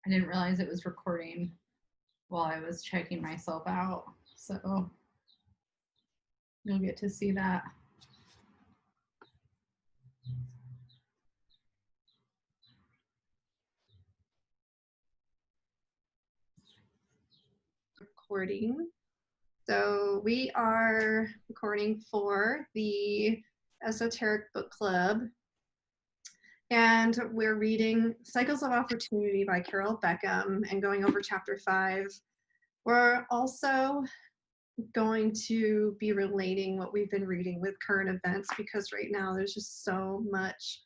I didn't realize it was recording while I was checking myself out. So you'll get to see that. Recording. So we are recording for the Esoteric Book Club, and we're reading Cycles of Opportunity by Carole Beckham and going over chapter 5. We're also going to be relating what we've been reading with current events, because right now there's just so much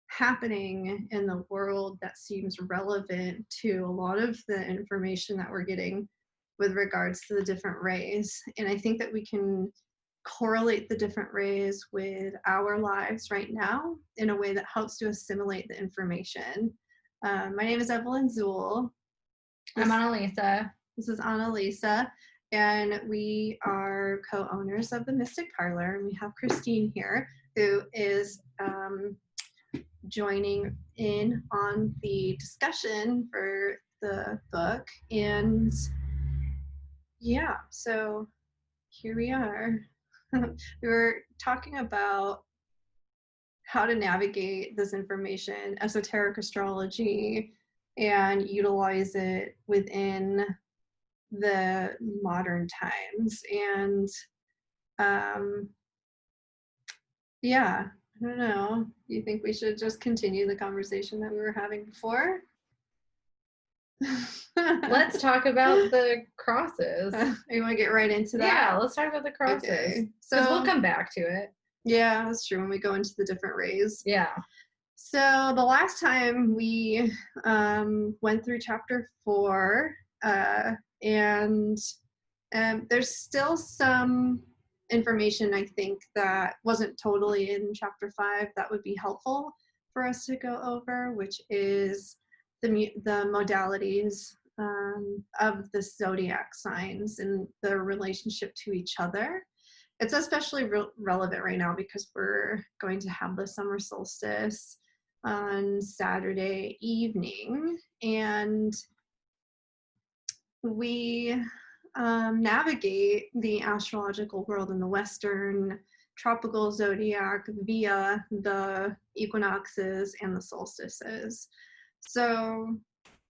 happening in the world that seems relevant to a lot of the information that we're getting with regards to the different rays. And I think that we can correlate the different rays with our lives right now in a way that helps to assimilate the information. My name is Evelyn Zool. I'm Annalisa. This is Annalisa, and we are co-owners of the Mystic Parlor. And we have Christine here, who is joining in on the discussion for the book. And yeah, so here we are. We were talking about how to navigate this information, esoteric astrology, and utilize it within the modern times. And yeah, I don't know. Do you think we should just continue the conversation that we were having before? Let's talk about the crosses. You want to get right into that? Yeah, let's talk about the crosses. Okay. Because So we'll come back to it. Yeah, that's true, when we go into the different rays. Yeah. So the last time we went through chapter 4, and there's still some information, I think, that wasn't totally in chapter 5 that would be helpful for us to go over, which is the modalities of the zodiac signs and their relationship to each other. It's especially relevant right now because we're going to have the summer solstice on Saturday evening, and we navigate the astrological world in the Western tropical zodiac via the equinoxes and the solstices. So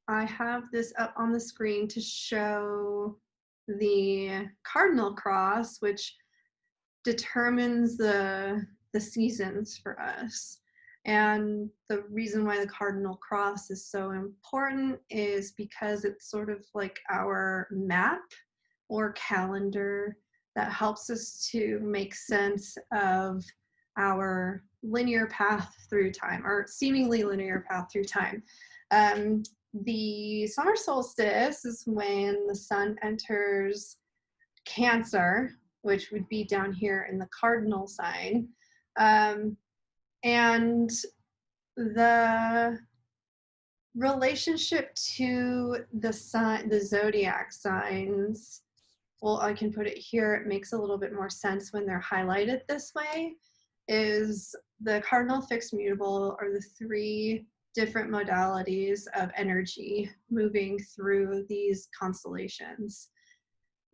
I have this up on the screen to show the cardinal cross, which determines the seasons for us. And the reason why the cardinal cross is so important is because it's sort of like our map or calendar that helps us to make sense of our linear path through time, or seemingly linear path through time. The summer solstice is when the sun enters Cancer, which would be down here in the cardinal sign. And the relationship to the zodiac signs, well, I can put it here, it makes a little bit more sense when they're highlighted this way, is the cardinal, fixed, mutable are the 3 different modalities of energy moving through these constellations.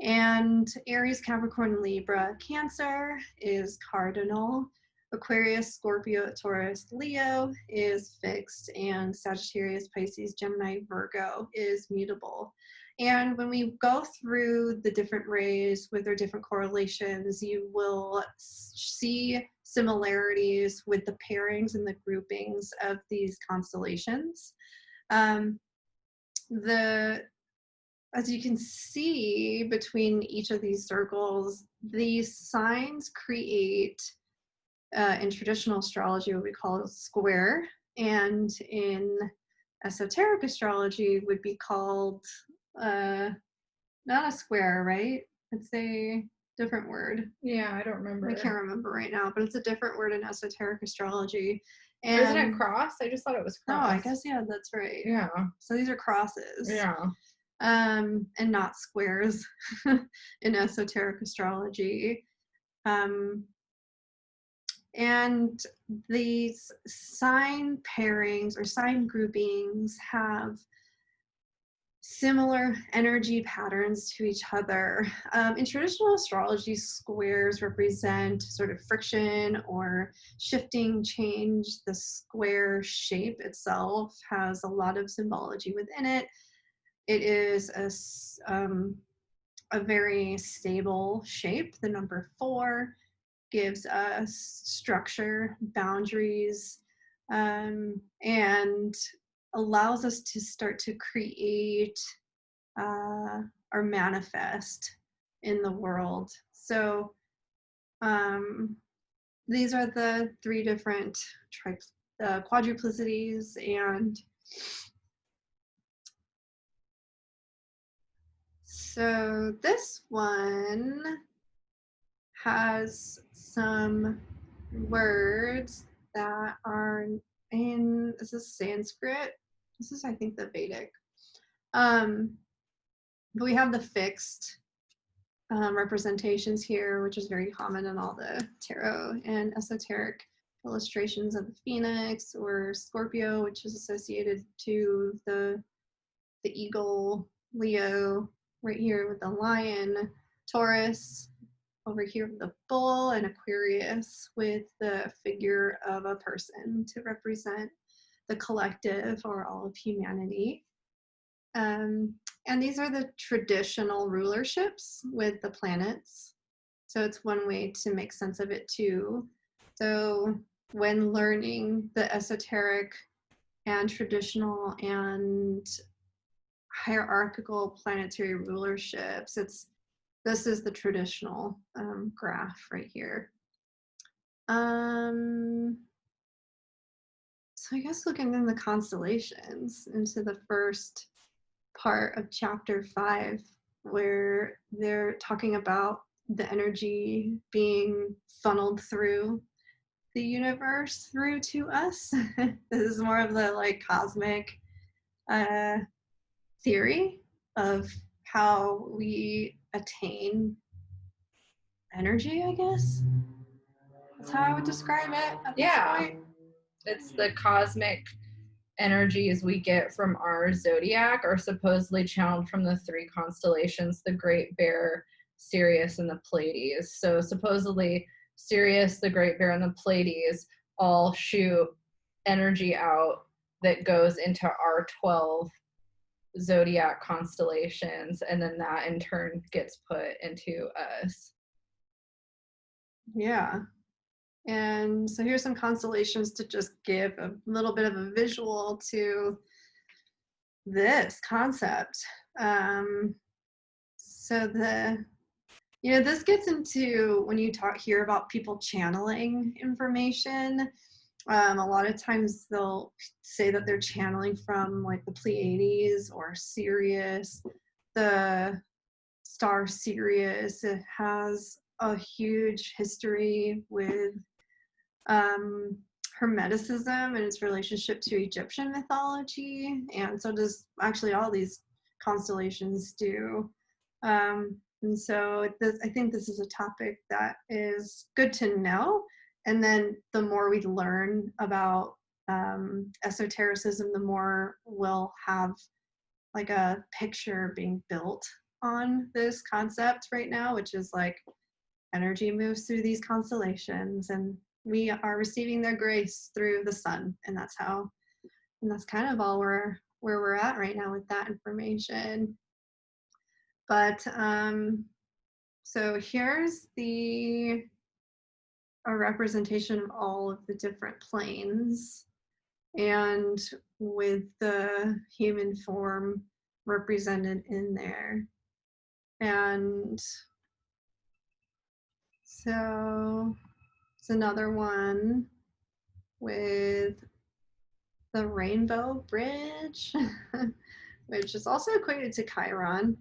And Aries, Capricorn, Libra, Cancer is cardinal. Aquarius, Scorpio, Taurus, Leo is fixed, and Sagittarius, Pisces, Gemini, Virgo is mutable. And when we go through the different rays with their different correlations, you will see similarities with the pairings and the groupings of these constellations. As you can see between each of these circles, these signs create, in traditional astrology, what we call a square, and in esoteric astrology would be called, not a square, right? It's a different word. Yeah, I don't remember. I can't remember right now, but it's a different word in esoteric astrology. And isn't it cross? I just thought it was cross. Oh, I guess, yeah, that's right. Yeah. So these are crosses. Yeah. And not squares in esoteric astrology. And these sign pairings or sign groupings have similar energy patterns to each other. In traditional astrology, squares represent sort of friction or shifting change. The square shape itself has a lot of symbology within it. It is a very stable shape. The number 4 gives us structure, boundaries, and allows us to start to create or manifest in the world. So these are the 3 different quadruplicities, and so this one has some words that are in, this is Sanskrit. This is, I think, the Vedic. But we have the fixed representations here, which is very common in all the tarot and esoteric illustrations of the phoenix or Scorpio, which is associated to the eagle, Leo, right here with the lion, Taurus, over here with the bull, and Aquarius with the figure of a person to represent the collective or all of humanity. And these are the traditional rulerships with the planets. So it's one way to make sense of it too. So when learning the esoteric and traditional and hierarchical planetary rulerships, this is the traditional graph right here. So I guess looking in the constellations into the first part of chapter 5, where they're talking about the energy being funneled through the universe through to us. This is more of the like cosmic theory of how we attain energy, I guess. That's how I would describe it at this point. It's the cosmic energies we get from our zodiac are supposedly channeled from the 3 constellations, the Great Bear, Sirius, and the Pleiades. So supposedly Sirius, the Great Bear, and the Pleiades all shoot energy out that goes into our 12 zodiac constellations, and then that in turn gets put into us. Yeah. And so here's some constellations to just give a little bit of a visual to this concept. So this gets into when you hear about people channeling information. A lot of times they'll say that they're channeling from like the Pleiades or Sirius. The star Sirius, it has a huge history with Hermeticism and its relationship to Egyptian mythology, and so does actually all these constellations do. And so I think this is a topic that is good to know. And then the more we learn about esotericism, the more we'll have like a picture being built on this concept right now, which is like energy moves through these constellations and we are receiving their grace through the sun. And that's kind of all where we're at right now with that information. But so here's a representation of all of the different planes, and with the human form represented in there. And so it's another one with the Rainbow Bridge, which is also equated to Chiron.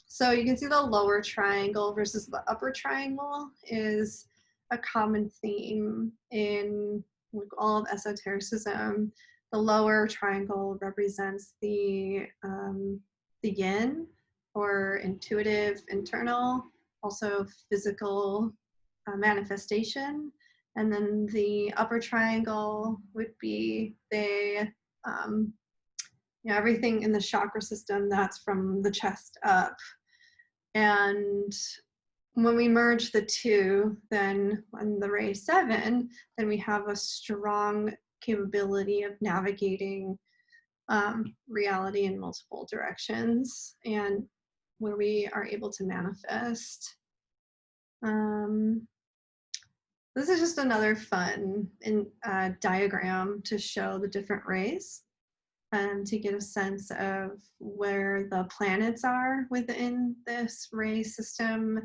So you can see the lower triangle versus the upper triangle is a common theme in all of esotericism. The lower triangle represents the yin, or intuitive, internal, also physical manifestation. And then the upper triangle would be the everything in the chakra system, that's from the chest up. And when we merge the two, then on the ray 7, then we have a strong capability of navigating reality in multiple directions, and where we are able to manifest. This is just another fun diagram to show the different rays, to get a sense of where the planets are within this ray system,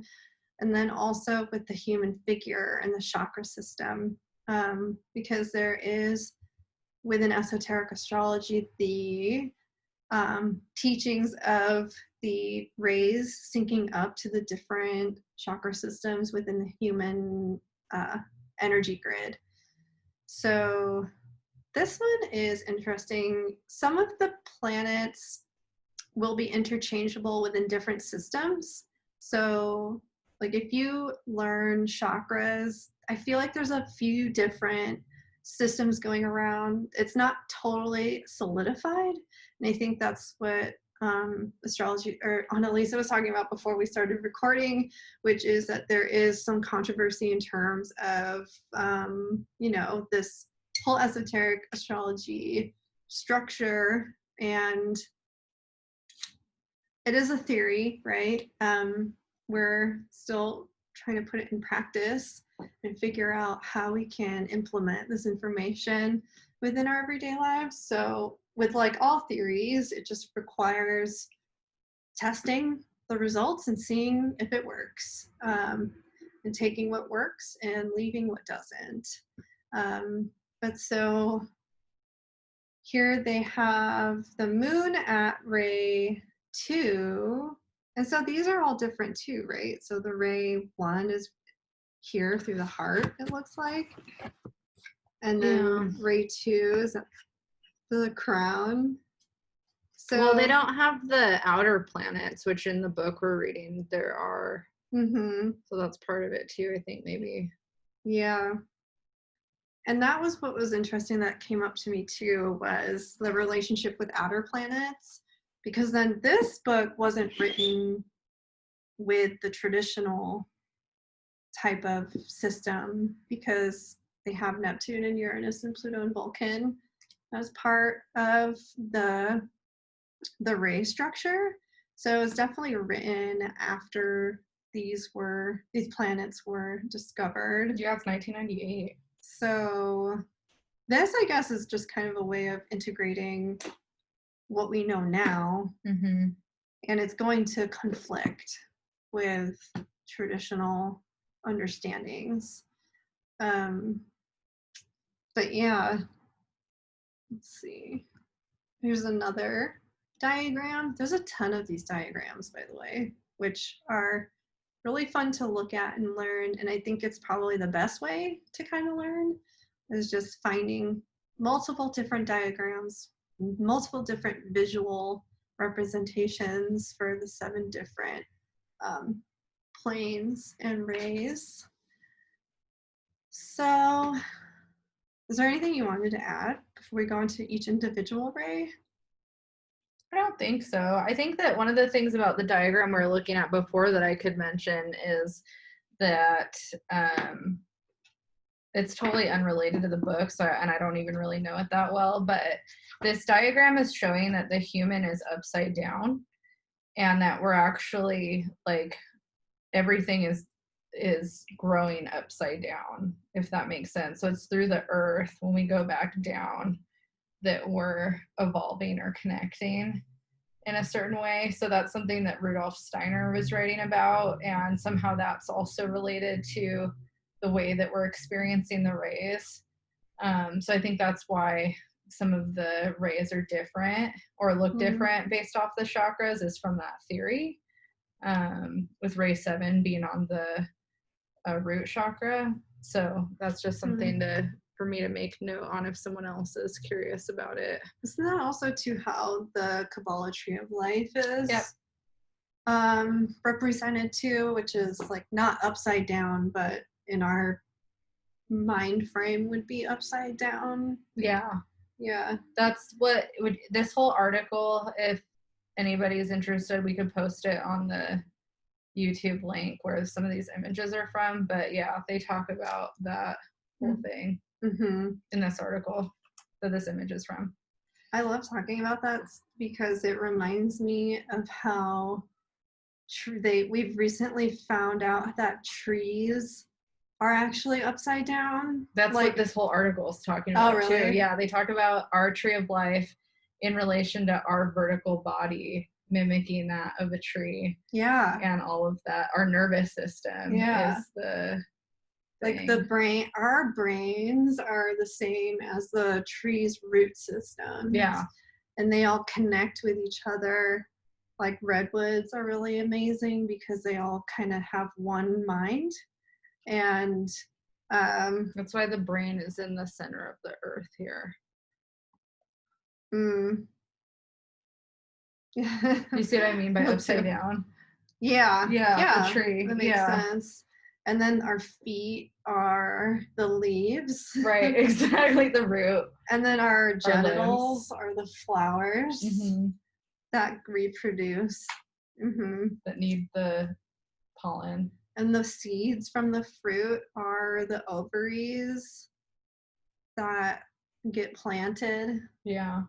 and then also with the human figure and the chakra system, because there is, within esoteric astrology, the teachings of the rays syncing up to the different chakra systems within the human energy grid. So this one is interesting. Some of the planets will be interchangeable within different systems. So like if you learn chakras, I feel like there's a few different systems going around. It's not totally solidified. And I think that's what astrology, or Annalisa was talking about before we started recording, which is that there is some controversy in terms of, this whole esoteric astrology structure. And it is a theory, right? We're still trying to put it in practice and figure out how we can implement this information within our everyday lives. So with like all theories, it just requires testing the results and seeing if it works, and taking what works and leaving what doesn't. But so here they have the moon at ray 2. And so these are all different too, right? So the ray 1 is here through the heart, it looks like. And then ray 2 is at the crown. So, well, they don't have the outer planets, which in the book we're reading there are. So that's part of it too, I think, maybe. Yeah. And that was what was interesting that came up to me too, was the relationship with outer planets. Because then this book wasn't written with the traditional type of system, because they have Neptune and Uranus and Pluto and Vulcan as part of the ray structure. So it's definitely written after these planets were discovered. Yeah, it's 1998. So this, I guess, is just kind of a way of integrating what we know now. And it's going to conflict with traditional understandings. But yeah, let's see. Here's another diagram. There's a ton of these diagrams, by the way, which are really fun to look at and learn. And I think it's probably the best way to kind of learn, is just finding multiple different diagrams, multiple different visual representations for the 7 different planes and rays. So is there anything you wanted to add before we go into each individual ray? I don't think so. I think that one of the things about the diagram we were looking at before that I could mention is that it's totally unrelated to the book, and I don't even really know it that well, but this diagram is showing that the human is upside down, and that we're actually, like, everything is growing upside down, if that makes sense. So it's through the earth, when we go back down, that we're evolving or connecting in a certain way. So that's something that Rudolf Steiner was writing about, and somehow that's also related to the way that we're experiencing the rays. So I think that's why some of the rays are different or look different based off the chakras, is from that theory, with ray 7 being on the root chakra. So that's just something for me to make note on if someone else is curious about it. Isn't that also too how the Kabbalah tree of life is represented too, which is like not upside down, but in our mind frame would be upside down? Yeah. Yeah. That's what would, this whole article, if anybody is interested, we could post it on the YouTube link where some of these images are from. But yeah, they talk about that whole thing in this article that this image is from. I love talking about that because it reminds me of how we've recently found out that trees are actually upside down. That's like, what this whole article is talking about. Oh, really? Too. Yeah, they talk about our tree of life in relation to our vertical body, mimicking that of a tree. Yeah. And all of that. Our nervous system is the like thing. the brain, our brains are the same as the tree's root system. Yeah. And they all connect with each other. Like redwoods are really amazing because they all kind of have one mind. And that's why the brain is in the center of the earth here. You see what I mean by upside down? Yeah. The tree. That makes sense. And then our feet are the leaves. Right, exactly, the root. And then our genitals are the flowers that reproduce. That need the pollen. And the seeds from the fruit are the ovaries that get planted. Yeah.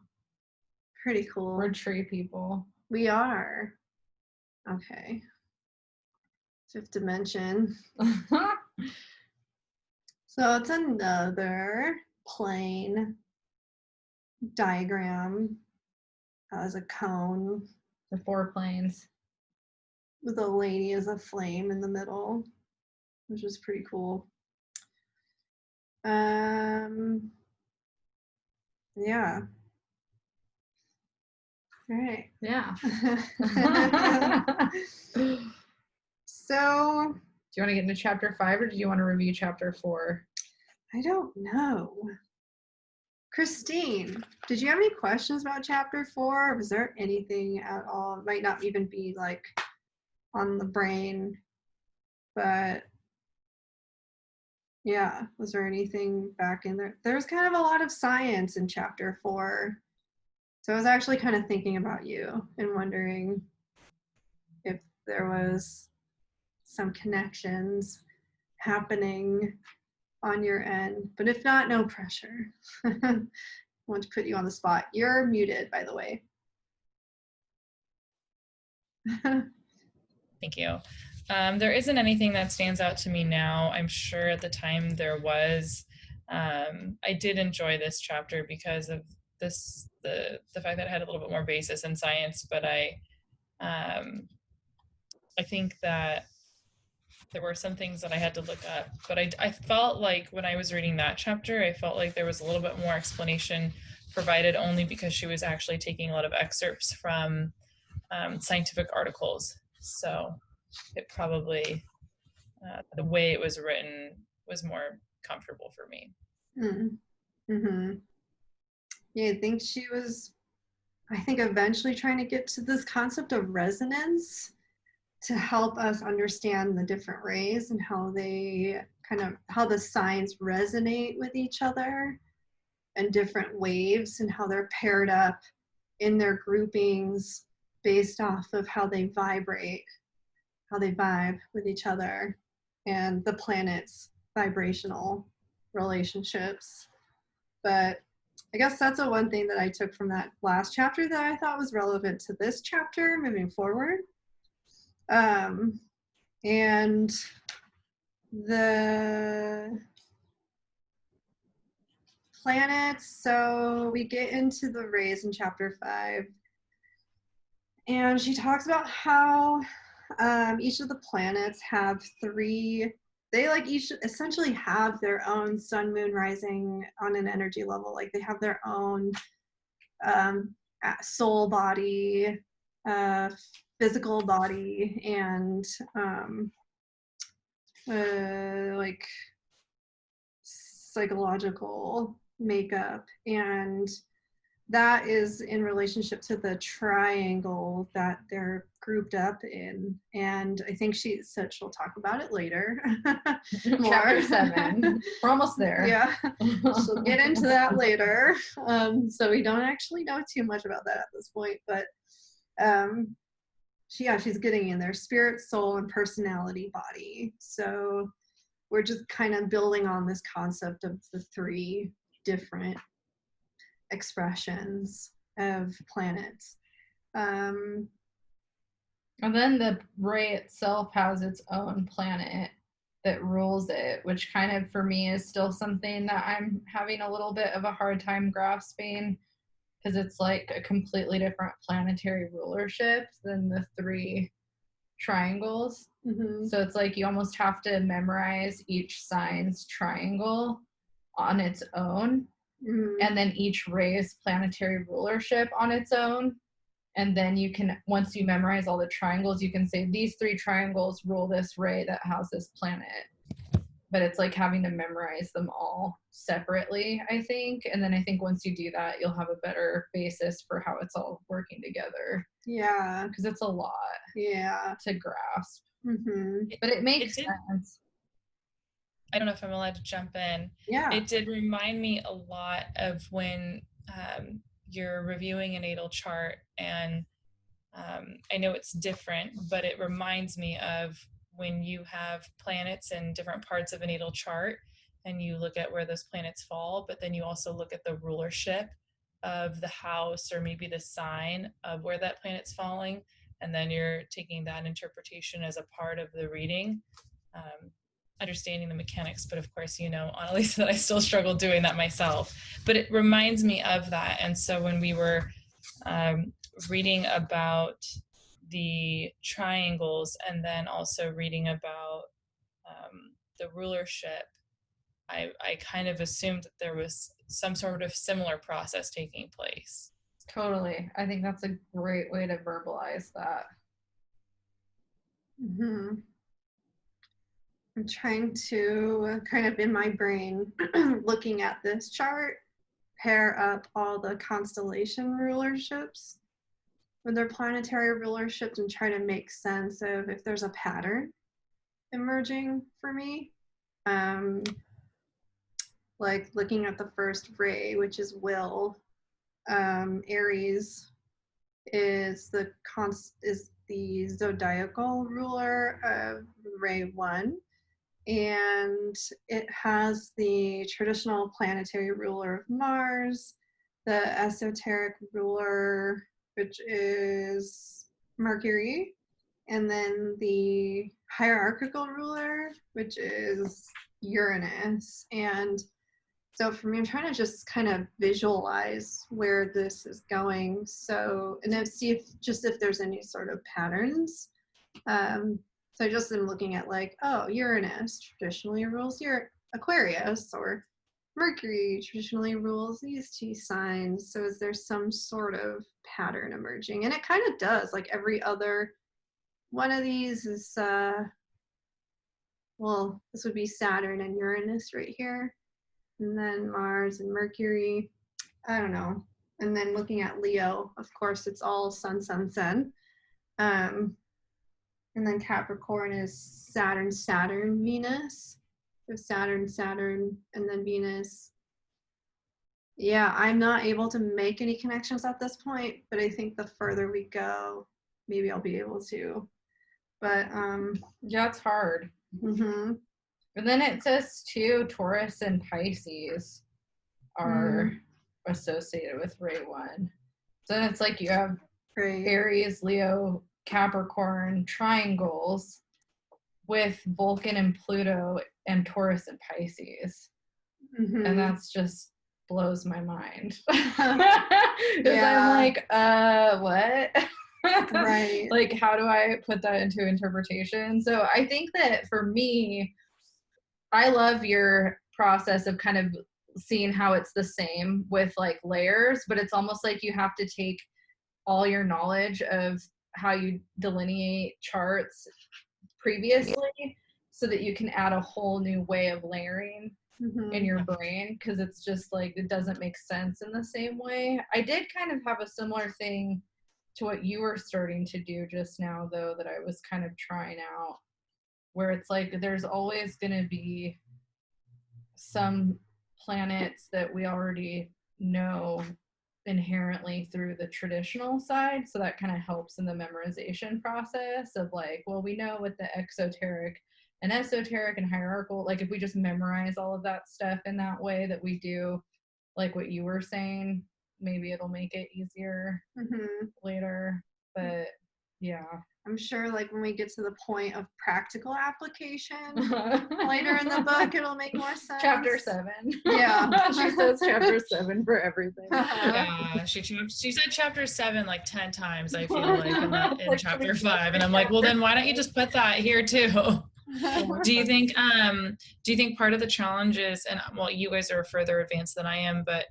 Pretty cool. We're tree people. We are. Okay. Fifth dimension. So it's another plane diagram as a cone. The 4 planes. With a lady as a flame in the middle, which is pretty cool. Yeah. All right. Yeah. So, do you want to get into chapter 5 or do you want to review chapter 4? I don't know. Christine, did you have any questions about chapter 4? Was there anything at all? It might not even be like on the brain, but yeah, was there anything back in there? There's kind of a lot of science in chapter 4. So I was actually kind of thinking about you and wondering if there was some connections happening on your end. But if not, no pressure. I want to put you on the spot. You're muted, by the way. Thank you. There isn't anything that stands out to me now. I'm sure at the time there was. I did enjoy this chapter because of the fact that it had a little bit more basis in science, but I think that there were some things that I had to look up. But I felt like when I was reading that chapter, I felt like there was a little bit more explanation provided only because she was actually taking a lot of excerpts from scientific articles. So it probably, the way it was written was more comfortable for me. Yeah, I think eventually trying to get to this concept of resonance to help us understand the different rays and how the signs resonate with each other and different waves and how they're paired up in their groupings based off of how they vibrate, how they vibe with each other, and the planet's vibrational relationships. But I guess that's the one thing that I took from that last chapter that I thought was relevant to this chapter moving forward. And the planets, so we get into the rays in chapter 5. And she talks about how each of the planets have they each essentially have their own sun, moon, rising on an energy level. Like they have their own soul body, physical body, and like psychological makeup. And that is in relationship to the triangle that they're grouped up in. And I think she said she'll talk about it later. Chapter 7. We're almost there. Yeah, she'll get into that later. So we don't actually know too much about that at this point, but she's getting in there: spirit, soul, and personality, body. So we're just kind of building on this concept of the 3 different expressions of planets. And then the ray itself has its own planet that rules it, which kind of for me is still something that I'm having a little bit of a hard time grasping, because it's like a completely different planetary rulership than the 3 triangles. Mm-hmm. So it's like you almost have to memorize each sign's triangle on its own, and then each ray's planetary rulership on its own. And then you can, once you memorize all the triangles, you can say these 3 triangles rule this ray that has this planet. But it's like having to memorize them all separately, I think. And then I think once you do that, you'll have a better basis for how it's all working together. Yeah. Because it's a lot to grasp. Mm-hmm. But it makes sense. I don't know if I'm allowed to jump in. Yeah. It did remind me a lot of when you're reviewing a natal chart, and I know it's different, but it reminds me of when you have planets in different parts of a natal chart, and you look at where those planets fall, but then you also look at the rulership of the house or maybe the sign of where that planet's falling, and then you're taking that interpretation as a part of the reading. Understanding the mechanics, but of course, Annalise, that I still struggle doing that myself. But it reminds me of that. And so when we were reading about the triangles, and then also reading about the rulership, I kind of assumed that there was some sort of similar process taking place. Totally. I think that's a great way to verbalize that. Mm-hmm. I'm trying to kind of in my brain, looking at this chart, pair up all the constellation rulerships with their planetary rulerships and try to make sense of if there's a pattern emerging for me. Like looking at the first ray, which is will. Aries is the zodiacal ruler of ray 1. And it has the traditional planetary ruler of Mars, the esoteric ruler, which is Mercury, and then the hierarchical ruler, which is Uranus. And so for me, I'm trying to just kind of visualize where this is going. So, and then see if there's any sort of patterns. So I just am looking at like, oh, Uranus traditionally rules your Aquarius, or Mercury traditionally rules these 2 signs. So is there some sort of pattern emerging? And it kind of does. Like every other one of these is, well, this would be Saturn and Uranus right here. And then Mars and Mercury. I don't know. And then looking at Leo, of course, it's all sun, sun, sun. And then Capricorn is Saturn, Saturn, Venus. So Saturn, Saturn, and then Venus. Yeah, I'm not able to make any connections at this point, but I think the further we go, maybe I'll be able to. But yeah, it's hard. Mm-hmm. But then it says too, Taurus and Pisces are associated with ray 1. So then it's like you have Aries, Leo, Capricorn triangles with Vulcan and Pluto and Taurus and Pisces. Mm-hmm. And that's just blows my mind. Because I'm like, what? Right. Like, how do I put that into interpretation? So I think that for me, I love your process of kind of seeing how it's the same with like layers, but it's almost like you have to take all your knowledge of how you delineate charts previously so that you can add a whole new way of layering in your brain, because it's just like it doesn't make sense in the same way. I did kind of have a similar thing to what you were starting to do just now, though, that I was kind of trying out, where it's like there's always going to be some planets that we already know inherently through the traditional side, so that kind of helps in the memorization process of like, well, we know with the exoteric and esoteric and hierarchical, like if we just memorize all of that stuff in that way that we do, like what you were saying, maybe it'll make it easier later. But yeah, I'm sure like when we get to the point of practical application later in the book, it'll make more sense. Chapter 7. Yeah. She says chapter 7 for everything. Yeah, she said chapter 7 like 10 times, I feel like, in chapter 5. And I'm like, well, then why don't you just put that here too? Do you think part of the challenge is, and well, you guys are further advanced than I am, but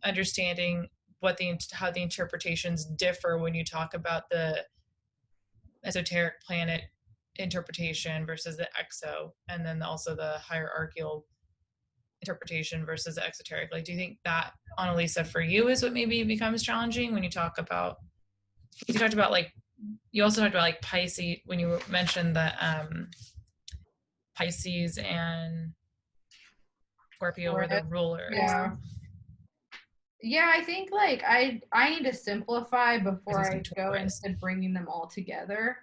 understanding how the interpretations differ when you talk about the esoteric planet interpretation versus the exo, and then also the hierarchical interpretation versus the exoteric? Like, do you think that, Annalisa, for you is what maybe becomes challenging when you talked about like, you also talked about like Pisces when you mentioned that Pisces and Scorpio were the rulers. Yeah, I think like I need to simplify before I go into bringing them all together.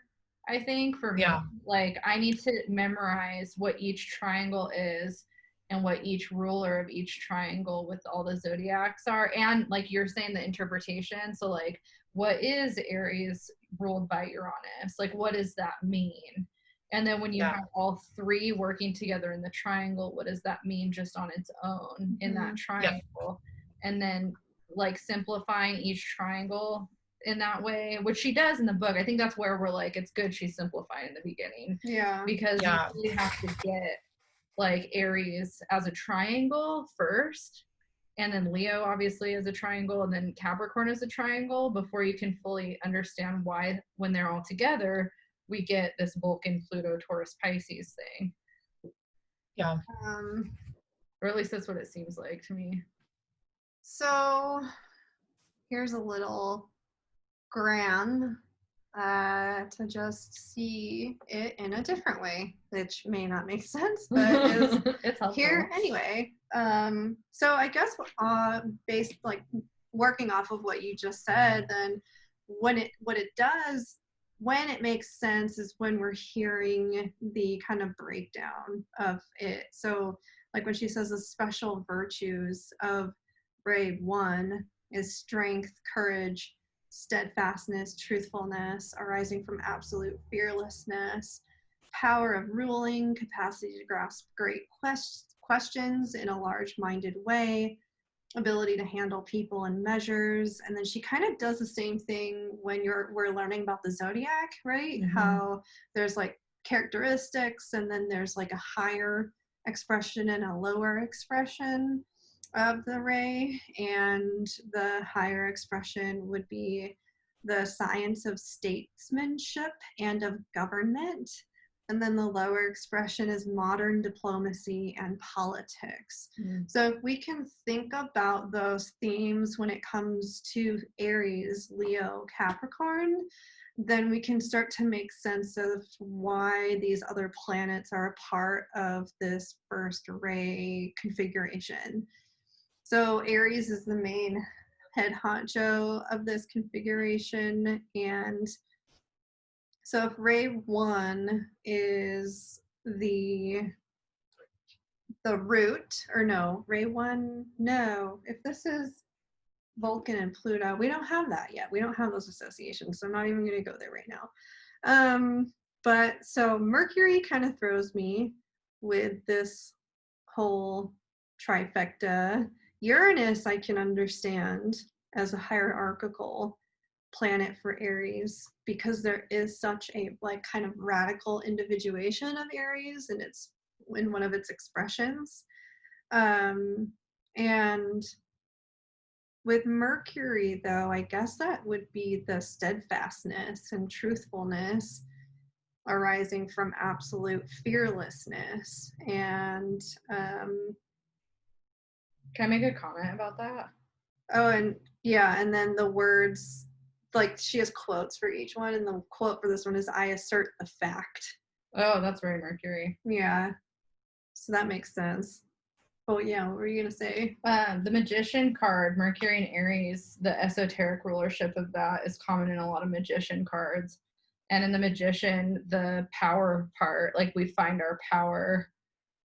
I think for me, like I need to memorize what each triangle is and what each ruler of each triangle with all the zodiacs are, and like you're saying, the interpretation. So like, what is Aries ruled by Uranus? Like, what does that mean? And then when you have all three working together in the triangle, what does that mean just on its own in that triangle? And then like simplifying each triangle in that way, which she does in the book. I think that's where we're like, it's good she's simplifying in the beginning. Yeah. Because you really have to get like Aries as a triangle first, and then Leo obviously as a triangle, and then Capricorn as a triangle, before you can fully understand why when they're all together we get this Vulcan, Pluto, Taurus, Pisces thing. Yeah. Or at least that's what it seems like to me. So here's a little gram to just see it in a different way, which may not make sense, but it's helpful here anyway. So I guess based like working off of what you just said, then what it does when it makes sense is when we're hearing the kind of breakdown of it. So like when she says the special virtues of Brave 1 is strength, courage, steadfastness, truthfulness, arising from absolute fearlessness, power of ruling, capacity to grasp great questions in a large-minded way, ability to handle people and measures. And then she kind of does the same thing when we're learning about the zodiac, right? How there's like characteristics, and then there's like a higher expression and a lower expression of the ray, and the higher expression would be the science of statesmanship and of government, and then the lower expression is modern diplomacy and politics. So if we can think about those themes when it comes to Aries, Leo, Capricorn, then we can start to make sense of why these other planets are a part of this first ray configuration. So Aries is the main head honcho of this configuration, and so if Ray 1 is the root, or no, Ray 1, no, if this is Vulcan and Pluto, we don't have that yet. We don't have those associations, so I'm not even going to go there right now. But so Mercury kind of throws me with this whole trifecta. Uranus I can understand as a hierarchical planet for Aries, because there is such a like kind of radical individuation of Aries, and it's in one of its expressions. And with Mercury, though, I guess that would be the steadfastness and truthfulness. arising from absolute fearlessness. And Can I make a comment about that? oh, and yeah, and then the words, like she has quotes for each one, and the quote for this one is, "I assert the fact." Oh, that's very Mercury. Yeah, so that makes sense. Oh yeah, what were you gonna say? The Magician card, Mercury and Aries, the esoteric rulership of that is common in a lot of Magician cards. And in the Magician, the power part, like we find our power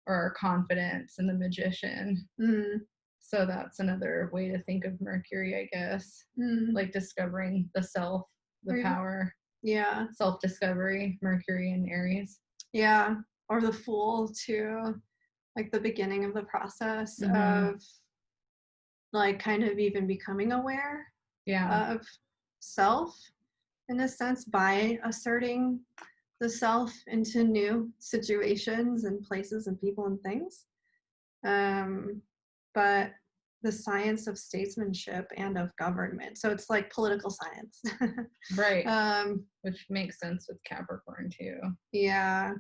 or our confidence in the Magician. Mm. So that's another way to think of Mercury, I guess. Mm. Like discovering the self, the power. Yeah. Self-discovery, Mercury and Aries. Yeah. Or the Fool too. Like the beginning of the process of like kind of even becoming aware of self in a sense by asserting the self into new situations and places and people and things. But the science of statesmanship and of government. So it's like political science. Right. Which makes sense with Capricorn too. Yeah.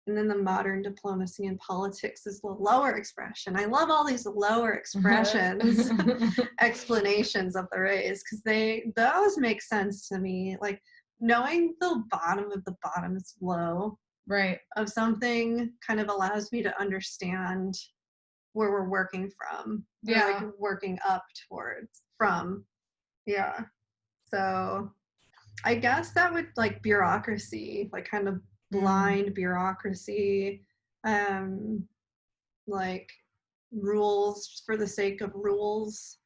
And then the modern diplomacy and politics is the lower expression. I love all these lower expressions, explanations of the rays, because those make sense to me. Like knowing the bottom of the bottom's low right of something kind of allows me to understand where we're working from. Yeah. Like working up towards from. Yeah. So I guess that would like bureaucracy, like kind of blind bureaucracy, like rules for the sake of rules,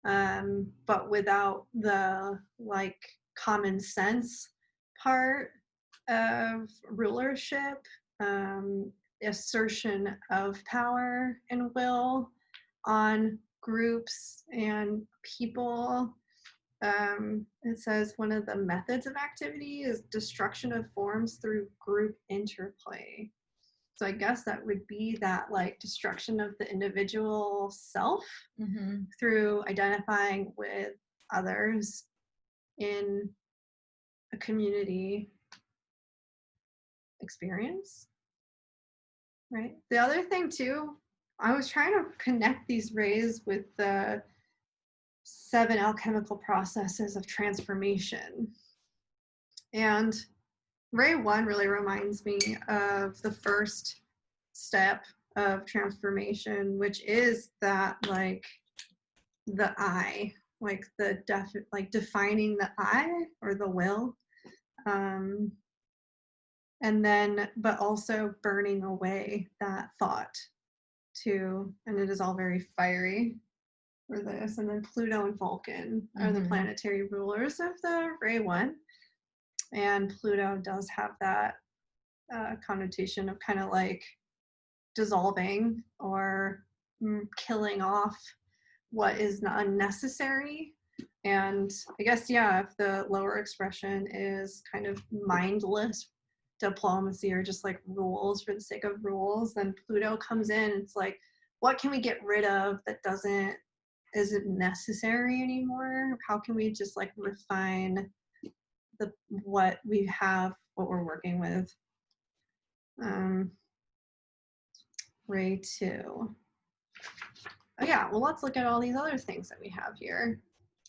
but without the like common sense part of rulership, assertion of power and will on groups and people. It says one of the methods of activity is destruction of forms through group interplay. So I guess that would be that like destruction of the individual self through identifying with others in a community experience. Right. The other thing too, I was trying to connect these rays with the 7 alchemical processes of transformation. And Ray 1 really reminds me of the first step of transformation, which is that like the I, like the like defining the I or the will. And then, but also burning away that thought too. And it is all very fiery for this. And then Pluto and Vulcan are the planetary rulers of the Ray 1. And Pluto does have that connotation of kind of like dissolving or killing off what is unnecessary. And I guess, yeah, if the lower expression is kind of mindless diplomacy or just like rules for the sake of rules, then Pluto comes in. It's like, what can we get rid of that isn't necessary anymore? How can we just like refine what we have, what we're working with? Ray 2. Oh yeah, well let's look at all these other things that we have here.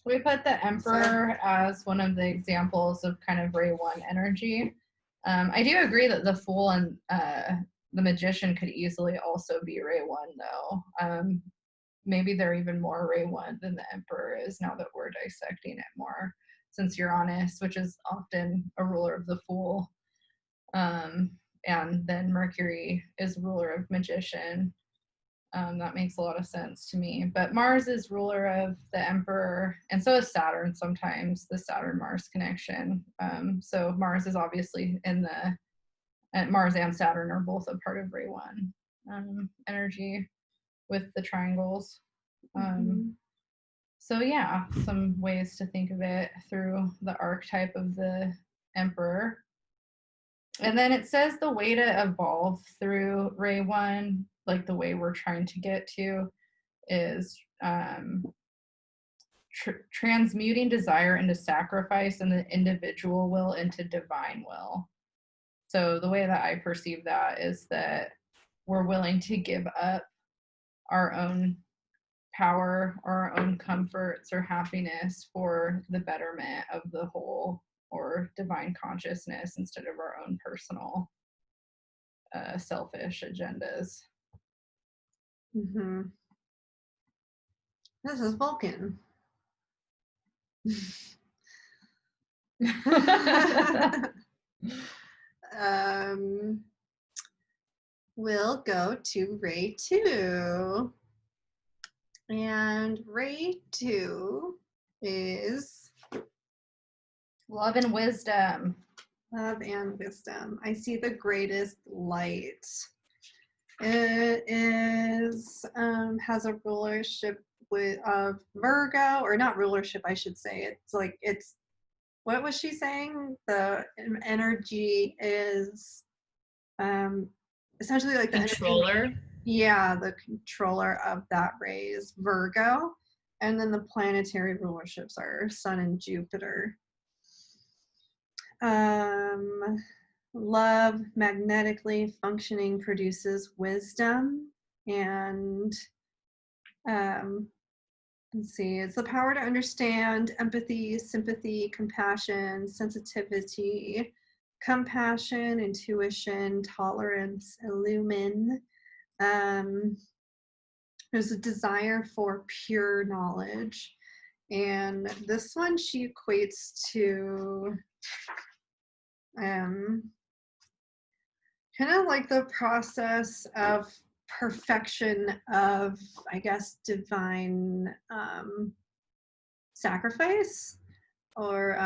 We put the Emperor as one of the examples of kind of Ray 1 energy. I do agree that the Fool and the Magician could easily also be Ray 1 though. Maybe they're even more Ray 1 than the Emperor is now that we're dissecting it more, since Uranus, which is often a ruler of the Fool, and then Mercury is ruler of Magician. That makes a lot of sense to me. But Mars is ruler of the Emperor, and so is Saturn sometimes, the Saturn-Mars connection. So Mars is obviously Mars and Saturn are both a part of Ray 1 energy with the triangles. So yeah, some ways to think of it through the archetype of the Emperor. And then it says the way to evolve through Ray 1, like the way we're trying to get to, is transmuting desire into sacrifice and the individual will into divine will. So the way that I perceive that is that we're willing to give up our own power or our own comforts or happiness for the betterment of the whole or divine consciousness instead of our own personal selfish agendas. Mm-hmm. This is Vulcan. We'll go to Ray 2. And Ray 2 is Love and wisdom. love and wisdom. I see the greatest light. It is has a rulership with of Virgo, or not rulership, I should say. It's like it's what was she saying? The energy is essentially like the Controller. energy. Yeah, the controller of that ray is Virgo. And then the planetary rulerships are Sun and Jupiter. Love magnetically functioning produces wisdom. And let's see, it's the power to understand, empathy, sympathy, compassion, sensitivity, compassion, intuition, tolerance, illumine. There's a desire for pure knowledge. And this one she equates to kind of like the process of perfection of, I guess, divine sacrifice or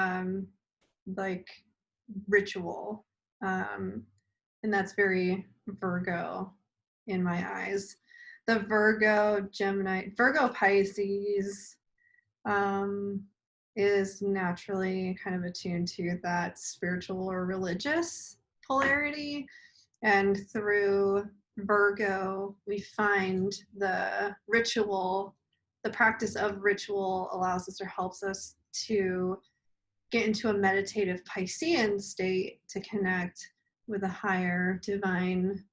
like ritual. And that's very Virgo in my eyes. The Virgo, Gemini, Virgo Pisces is naturally kind of attuned to that spiritual or religious polarity. And through Virgo, we find the ritual, the practice of ritual allows us or helps us to get into a meditative Piscean state to connect with a higher divine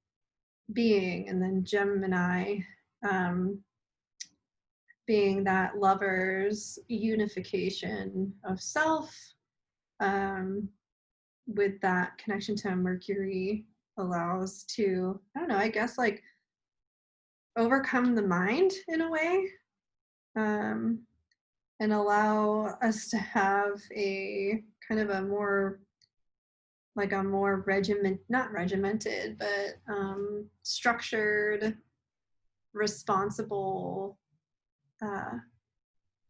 being. And then Gemini, being that lover's unification of self, with that connection to Mercury allows to, I don't know, I guess like overcome the mind in a way, and allow us to have a kind of a more not regimented, but structured, responsible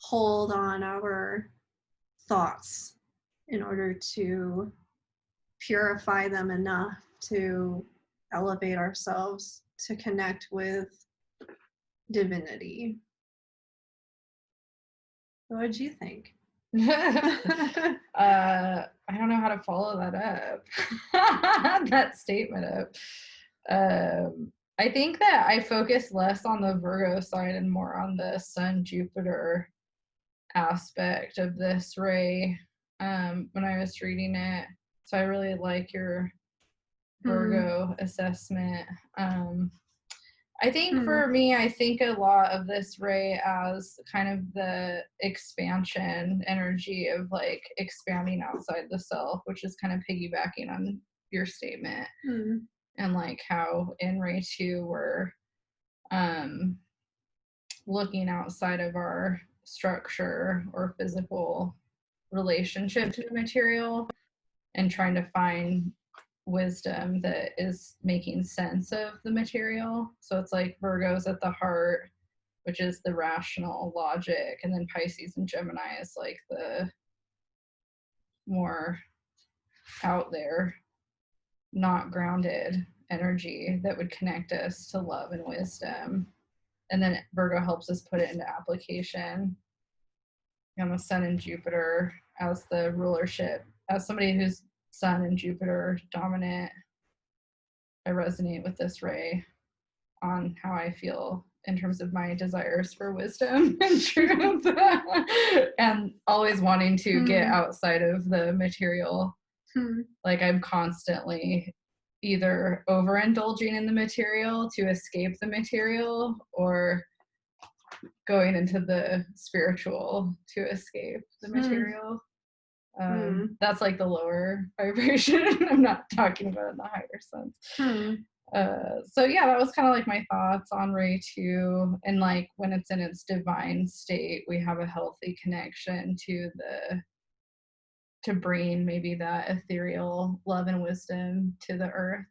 hold on our thoughts in order to purify them enough to elevate ourselves to connect with divinity. What did you think? I don't know how to follow that up. That statement up. I think that I focus less on the Virgo side and more on the Sun Jupiter aspect of this ray when I was reading it. So I really like your Virgo assessment. I think for me, I think a lot of this ray as kind of the expansion energy of like expanding outside the self, which is kind of piggybacking on your statement. And like how in ray 2 we're looking outside of our structure or physical relationship to the material and trying to find wisdom that is making sense of the material. So it's like Virgo's at the heart, which is the rational logic, and then Pisces and Gemini is like the more out there, not grounded energy that would connect us to love and wisdom. And then Virgo helps us put it into application. And the Sun and Jupiter as the rulership, as somebody who's Sun and Jupiter dominant, I resonate with this ray on how I feel in terms of my desires for wisdom and truth and always wanting to get outside of the material Like I'm constantly either overindulging in the material to escape the material or going into the spiritual to escape the material. That's like the lower vibration. I'm not talking about in the higher sense. So yeah, that was kind of like my thoughts on Ray 2. And like when it's in its divine state, we have a healthy connection to bring maybe that ethereal love and wisdom to the earth.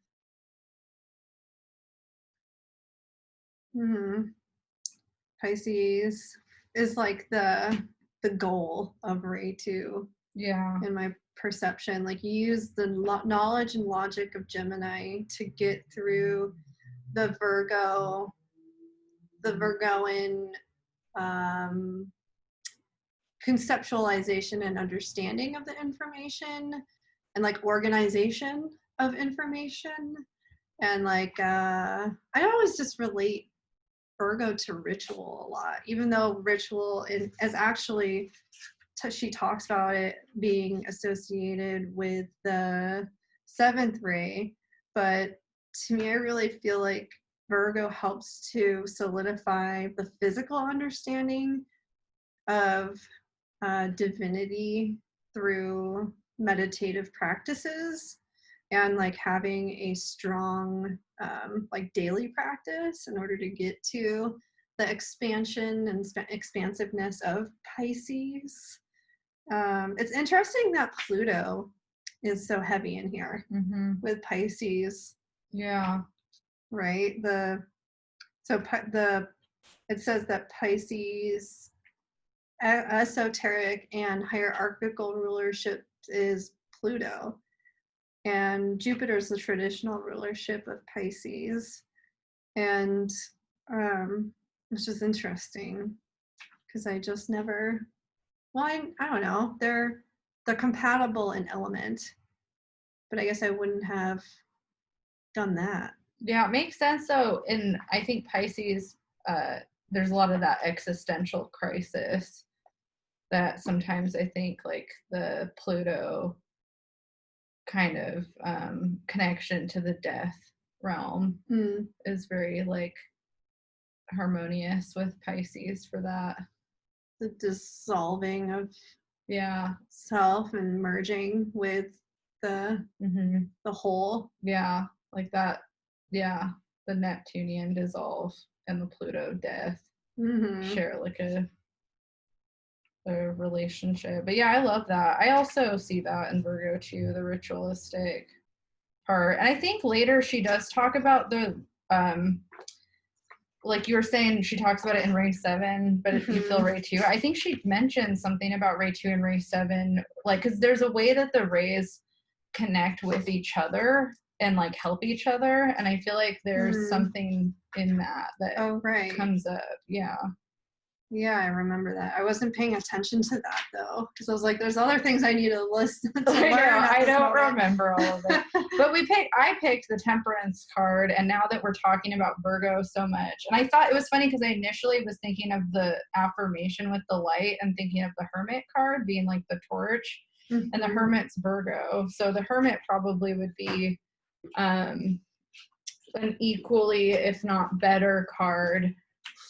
Pisces is like the goal of Ray 2. Yeah. In my perception, like you use the knowledge and logic of Gemini to get through the Virgoan conceptualization and understanding of the information, and like organization of information, and like I always just relate Virgo to ritual a lot, even though ritual is actually, she talks about it being associated with the seventh ray, but to me I really feel like Virgo helps to solidify the physical understanding of divinity through meditative practices, and like having a strong like daily practice in order to get to the expansion and expansiveness of Pisces. It's interesting that Pluto is so heavy in here with Pisces. Yeah. Right. It says that Pisces esoteric and hierarchical rulership is Pluto, and Jupiter is the traditional rulership of Pisces. And it's just interesting because I just never, well, I don't know, they're compatible in element, but I guess I wouldn't have done that. Yeah, it makes sense. So, and I think Pisces, there's a lot of that existential crisis that sometimes I think like the Pluto kind of connection to the death realm is very like harmonious with Pisces for that. The dissolving of yeah self and merging with the whole. Yeah, like that. Yeah, the Neptunian dissolve and the Pluto death share like a relationship. But yeah, I love that. I also see that in Virgo too, the ritualistic part. And I think later she does talk about the like you were saying, she talks about it in Ray 7, but if you feel Ray 2, I think she mentioned something about Ray 2 and Ray 7, like because there's a way that the rays connect with each other and like help each other, and I feel like there's something in that comes up. Yeah, I remember that. I wasn't paying attention to that though, because I was like, "There's other things I need to listen to." I don't remember all of it, but I picked the Temperance card, and now that we're talking about Virgo so much, and I thought it was funny because I initially was thinking of the affirmation with the light and thinking of the Hermit card being like the torch, and the Hermit's Virgo, so the Hermit probably would be an equally, if not better, card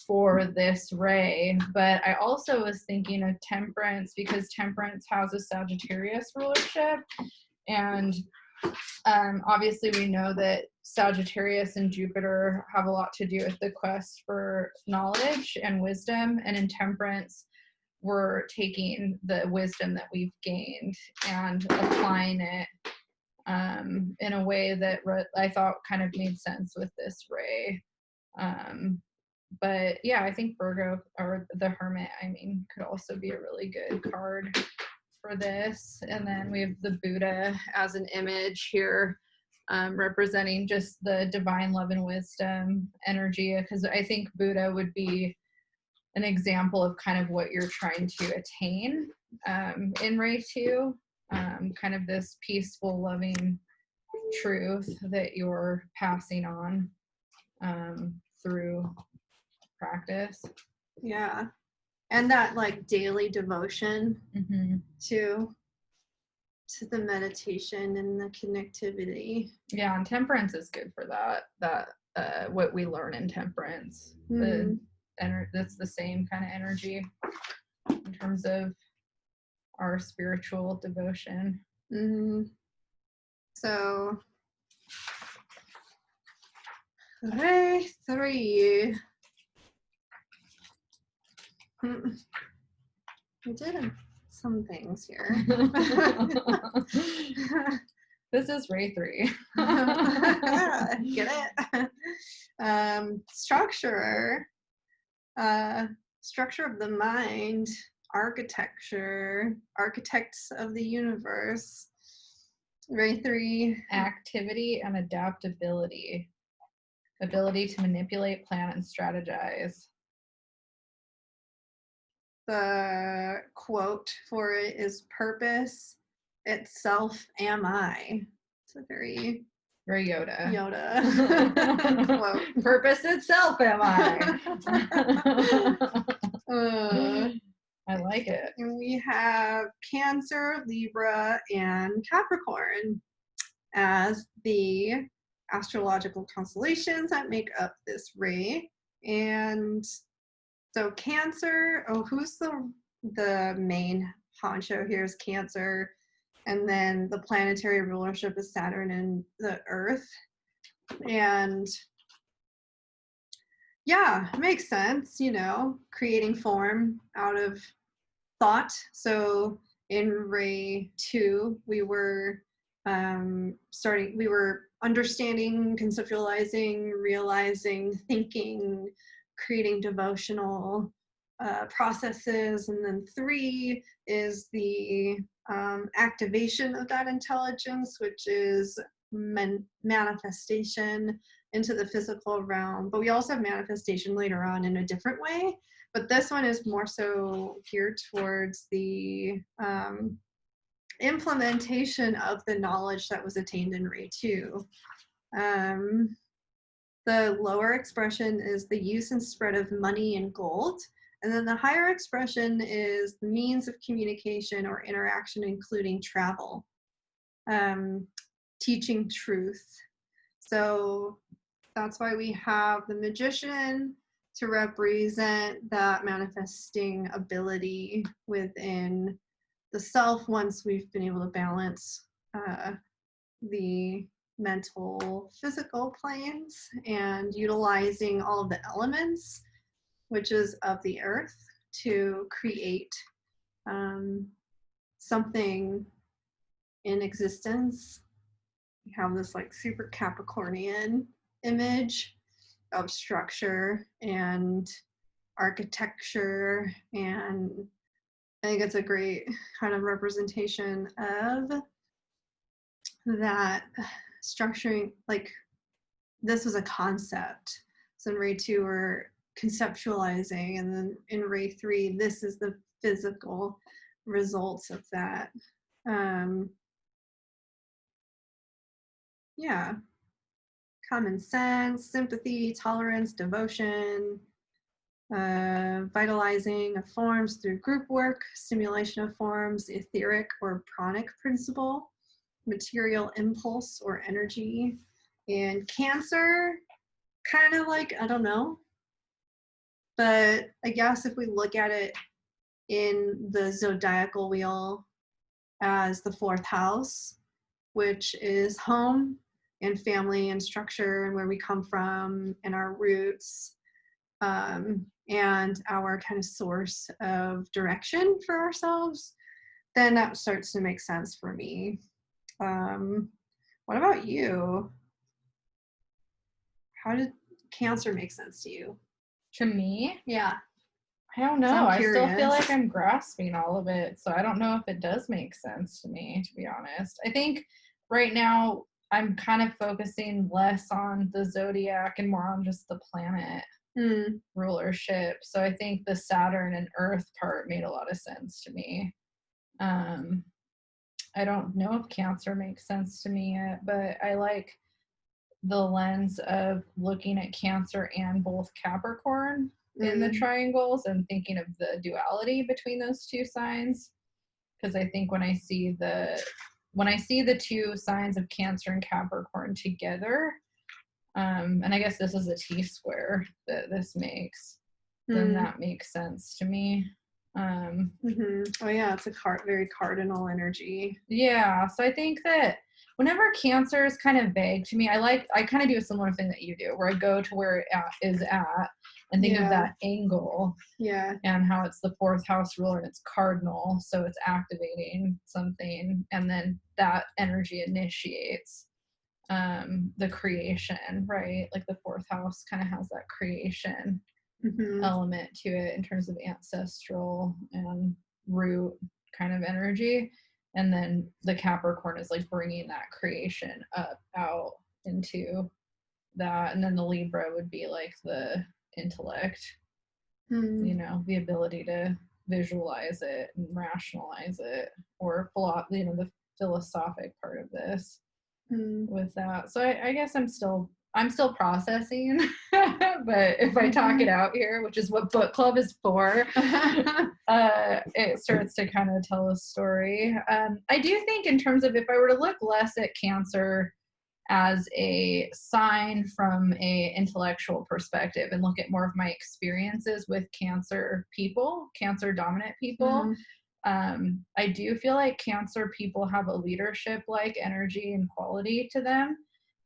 for this ray. But I also was thinking of Temperance because Temperance has a Sagittarius rulership, and obviously we know that Sagittarius and Jupiter have a lot to do with the quest for knowledge and wisdom, and in Temperance we're taking the wisdom that we've gained and applying it in a way that I thought kind of made sense with this ray. But yeah, I think Virgo, or the Hermit, I mean, could also be a really good card for this. And then we have the Buddha as an image here, representing just the divine love and wisdom energy, because I think Buddha would be an example of kind of what you're trying to attain in Ray 2, kind of this peaceful, loving truth that you're passing on through practice. Yeah, and that like daily devotion too. to the meditation and the connectivity. Yeah, and temperance is good for that. What we learn in temperance, that's the same kind of energy in terms of our spiritual devotion. So Ray 3. We did some things here. This is Ray 3. Get it? Structure of the mind, architecture, architects of the universe. Ray 3. Activity and adaptability. Ability to manipulate, plan, and strategize. The quote for it is purpose itself am I. It's a very Yoda. quote. Purpose itself am I. I like it. And we have Cancer, Libra, and Capricorn as the astrological constellations that make up this ray. And so Cancer, who's the main honcho here is Cancer, and then the planetary rulership is Saturn and the Earth. And yeah, it makes sense, creating form out of thought. So in Ray 2, we were understanding, conceptualizing, realizing, thinking, creating devotional processes. And then 3 is the activation of that intelligence, which is manifestation into the physical realm. But we also have manifestation later on in a different way. But this one is more so geared towards the implementation of the knowledge that was attained in Ray 2. The lower expression is the use and spread of money and gold. And then the higher expression is the means of communication or interaction, including travel, teaching truth. So that's why we have the magician to represent that manifesting ability within the self once we've been able to balance the mental, physical planes and utilizing all of the elements, which is of the earth, to create something in existence. We have this like super Capricornian image of structure and architecture, and I think it's a great kind of representation of that structuring. Like, this was a concept. So in Ray 2, we're conceptualizing, and then in Ray 3, this is the physical results of that. Yeah. Common sense, sympathy, tolerance, devotion, vitalizing of forms through group work, stimulation of forms, etheric or pranic principle, material impulse or energy. And Cancer, kind of like, I don't know, but I guess if we look at it in the zodiacal wheel as the 4th house, which is home and family and structure and where we come from and our roots, and our kind of source of direction for ourselves, then that starts to make sense for me. What about you? How did Cancer make sense to you? To me? Yeah. I don't know. I still feel like I'm grasping all of it. So I don't know if it does make sense to me, to be honest. I think right now I'm kind of focusing less on the zodiac and more on just the planet rulership. So I think the Saturn and Earth part made a lot of sense to me. I don't know if Cancer makes sense to me yet, but I like the lens of looking at Cancer and both Capricorn in the triangles and thinking of the duality between those two signs. Because I think when I see the when I see the two signs of Cancer and Capricorn together, and I guess this is a T-square that this makes, then that makes sense to me. Oh yeah, it's a very cardinal energy. Yeah, so I think that whenever Cancer is kind of vague to me, I kind of do a similar thing that you do, where I go to where it is at and think of that angle. Yeah. And how it's the 4th house ruler and it's cardinal, so it's activating something, and then that energy initiates the creation, right? Like the 4th house kind of has that creation element to it in terms of ancestral and root kind of energy, and then the Capricorn is like bringing that creation up out into that, and then the Libra would be like the intellect, you know, the ability to visualize it and rationalize it, or the philosophic part of this with that. So I guess I'm still processing, but if I talk it out here, which is what book club is for, it starts to kind of tell a story. I do think in terms of if I were to look less at Cancer as a sign from a intellectual perspective and look at more of my experiences with Cancer dominant people, I do feel like Cancer people have a leadership like energy and quality to them,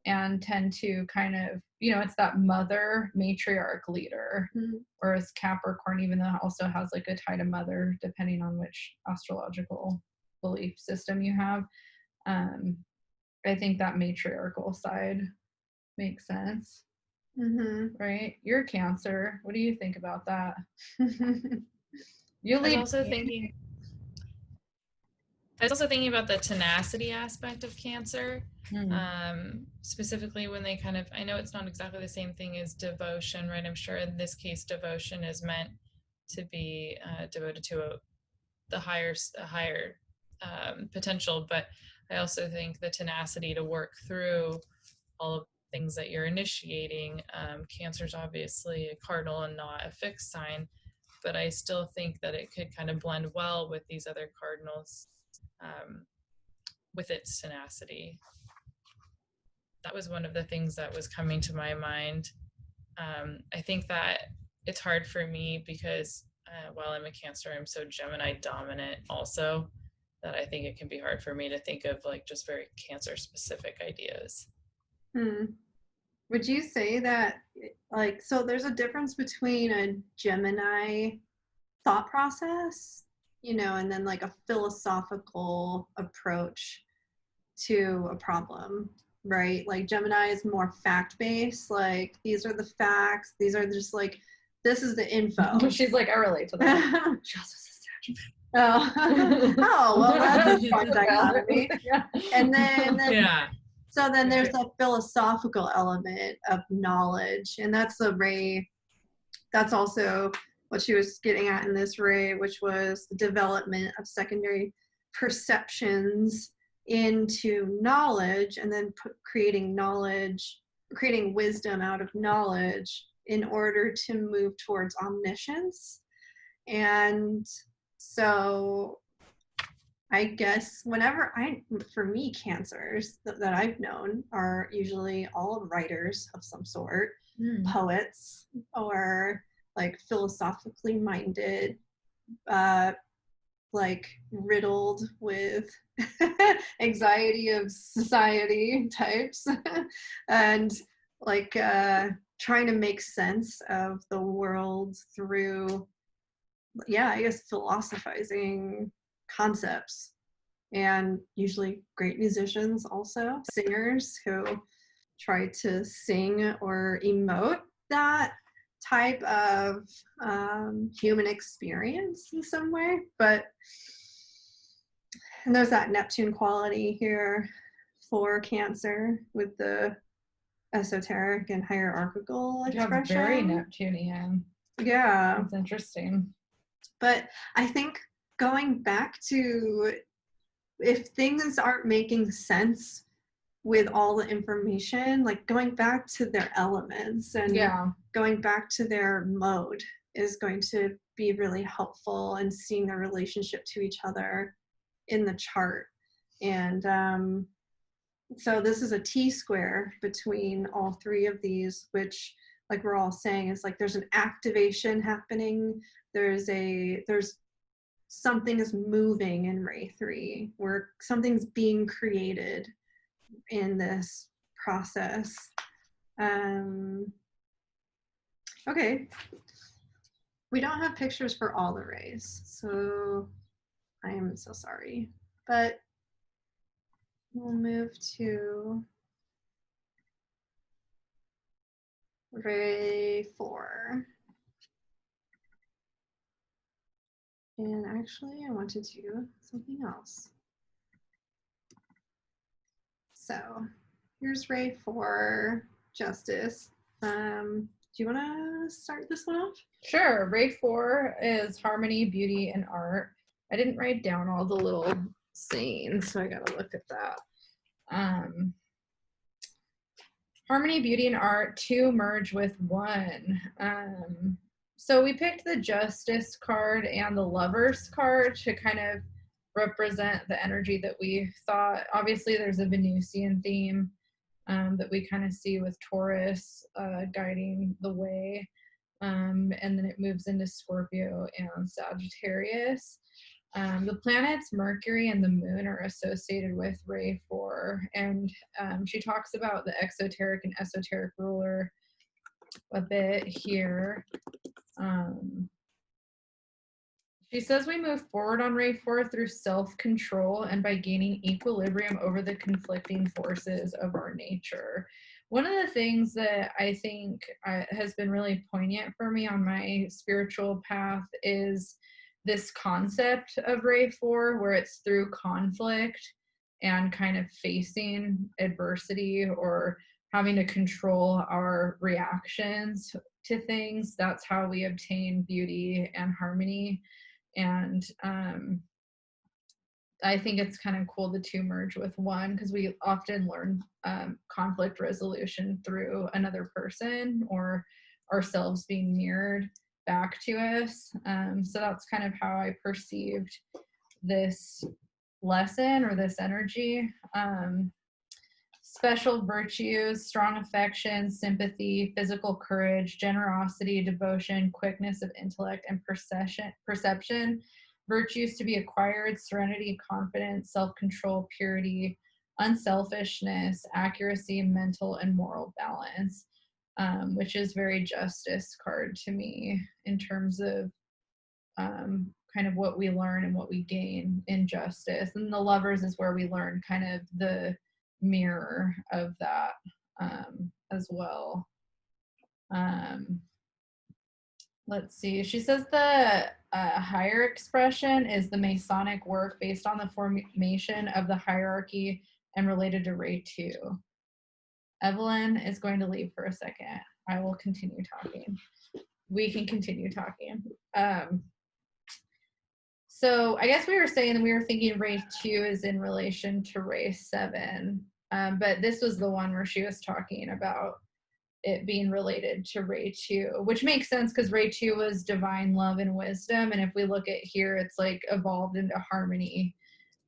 and tend to kind of, you know, it's that mother matriarch leader, whereas Capricorn, even though it also has like a tie to mother depending on which astrological belief system you have, I think that matriarchal side makes sense. Right? You're Cancer. What do you think about that? I was also thinking about the tenacity aspect of Cancer, specifically when they kind of, I know it's not exactly the same thing as devotion, right? I'm sure in this case, devotion is meant to be devoted to the higher potential, but I also think the tenacity to work through all of the things that you're initiating. Cancer is obviously a cardinal and not a fixed sign, but I still think that it could kind of blend well with these other cardinals, with its tenacity. That was one of the things that was coming to my mind. I think that it's hard for me because while I'm a Cancer, I'm so Gemini dominant also, that I think it can be hard for me to think of like just very Cancer specific ideas. Would you say that, like, so there's a difference between a Gemini thought process, you know, and then like a philosophical approach to a problem, right? Like Gemini is more fact-based, like these are the facts, these are just like, this is the info. She's like, I relate to that. She also says Sagittarius. Oh, well, that's a fun dichotomy. Yeah. And then, yeah. So then there's the philosophical element of knowledge, and that's the ray. That's also what she was getting at in this ray, which was the development of secondary perceptions into knowledge, and then creating wisdom out of knowledge in order to move towards omniscience. And so I guess for me, Cancers that I've known are usually all writers of some sort, poets, or like philosophically minded, like riddled with anxiety of society types, and like trying to make sense of the world through, I guess, philosophizing concepts. And usually great musicians, also singers who try to sing or emote that type of human experience in some way. And there's that Neptune quality here for Cancer with the esoteric and hierarchical expression. Very Neptunian. Yeah. That's interesting. But I think going back to, if things aren't making sense with all the information, like going back to their elements and going back to their mode is going to be really helpful, and seeing their relationship to each other in the chart. And so this is a T-square between all three of these, which, like we're all saying, is like there's an activation happening. There's something is moving in Ray 3, where something's being created in this process. Okay. We don't have pictures for all the rays, so I am so sorry. But we'll move to Ray 4. And actually, I want to do something else. So here's Ray 4, Justice. Do you want to start this one off? Sure. Ray 4 is harmony, beauty, and art. I didn't write down all the little sayings, so I got to look at that. Harmony, beauty, and art, two merge with one. So we picked the Justice card and the Lovers card to kind of represent the energy that we thought. Obviously, there's a Venusian theme that we kind of see with Taurus guiding the way. And then it moves into Scorpio and Sagittarius. The planets Mercury and the moon are associated with Ray 4, and she talks about the exoteric and esoteric ruler a bit here. She says we move forward on Ray 4 through self-control and by gaining equilibrium over the conflicting forces of our nature. One of the things that I think has been really poignant for me on my spiritual path is this concept of Ray 4, where it's through conflict and kind of facing adversity or having to control our reactions to things. That's how we obtain beauty and harmony. And I think it's kind of cool the two merge with one, because we often learn conflict resolution through another person or ourselves being mirrored back to us. So that's kind of how I perceived this lesson or this energy. Special virtues, strong affection, sympathy, physical courage, generosity, devotion, quickness of intellect, and perception. Virtues to be acquired: serenity, confidence, self-control, purity, unselfishness, accuracy, mental and moral balance, which is very Justice card to me in terms of kind of what we learn and what we gain in Justice. And the Lovers is where we learn kind of the mirror of that as well. Let's see. She says the higher expression is the Masonic work based on the formation of the hierarchy and related to Ray 2. Evelyn is going to leave for a second. I will continue talking. We can continue talking. So I guess we were saying that we were thinking Ray 2 is in relation to Ray 7, but this was the one where she was talking about it being related to Ray 2, which makes sense because Ray 2 was divine love and wisdom. And if we look at here, it's like evolved into harmony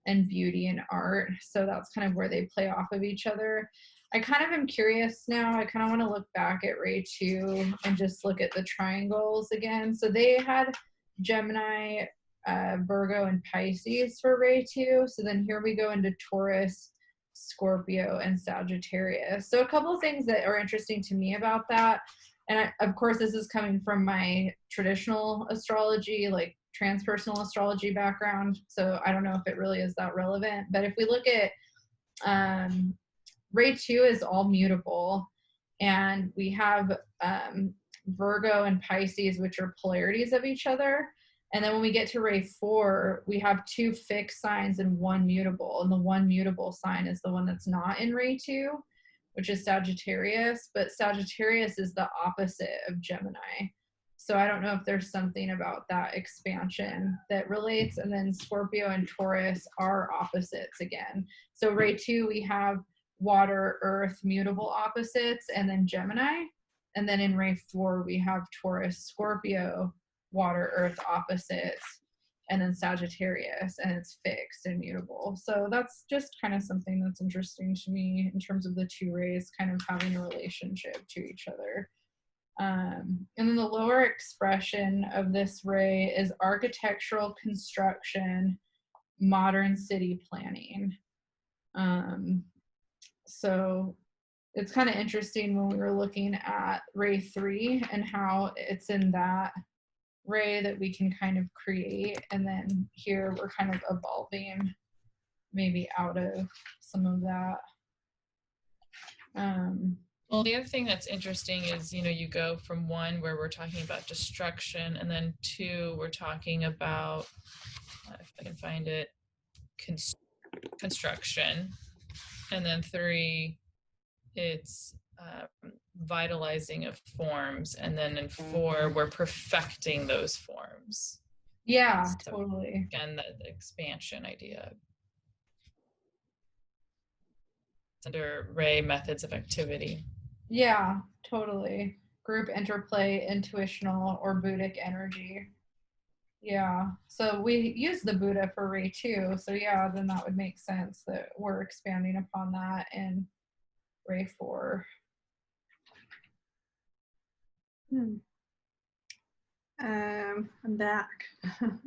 and beauty and art. So that's kind of where they play off of each other. I kind of am curious now. I kind of want to look back at Ray 2 and just look at the triangles again. So they had Gemini, Virgo, and Pisces for Ray 2. So then here we go into Taurus, Scorpio, and Sagittarius. So a couple of things that are interesting to me about that, and of course this is coming from my traditional astrology, like transpersonal astrology background, so I don't know if it really is that relevant, but if we look at Ray 2 is all mutable, and we have Virgo and Pisces, which are polarities of each other. And then when we get to Ray 4, we have two fixed signs and one mutable. And the one mutable sign is the one that's not in Ray 2, which is Sagittarius. But Sagittarius is the opposite of Gemini. So I don't know if there's something about that expansion that relates. And then Scorpio and Taurus are opposites again. So Ray 2, we have water, earth, mutable opposites, and then Gemini. And then in Ray 4, we have Taurus, Scorpio, water, earth opposites. and then Sagittarius, and it's fixed and mutable. So that's just kind of something that's interesting to me in terms of the two rays kind of having a relationship to each other. And then the lower expression of this ray is architectural construction, modern city planning. So it's kind of interesting when we were looking at ray 3 and how it's in that ray that we can kind of create, and then here we're kind of evolving maybe out of some of that. Well, the other thing that's interesting is, you go from 1 where we're talking about destruction, and then 2 we're talking about, if I can find it, construction, and then 3 it's vitalizing of forms, and then in 4 we're perfecting those forms. Yeah, So, totally. again, that expansion idea. Under ray methods of activity. Yeah, totally. Group interplay, intuitional, or Buddhic energy. Yeah, so we use the Buddha for ray 2, so yeah, then that would make sense that we're expanding upon that in ray 4. I'm back.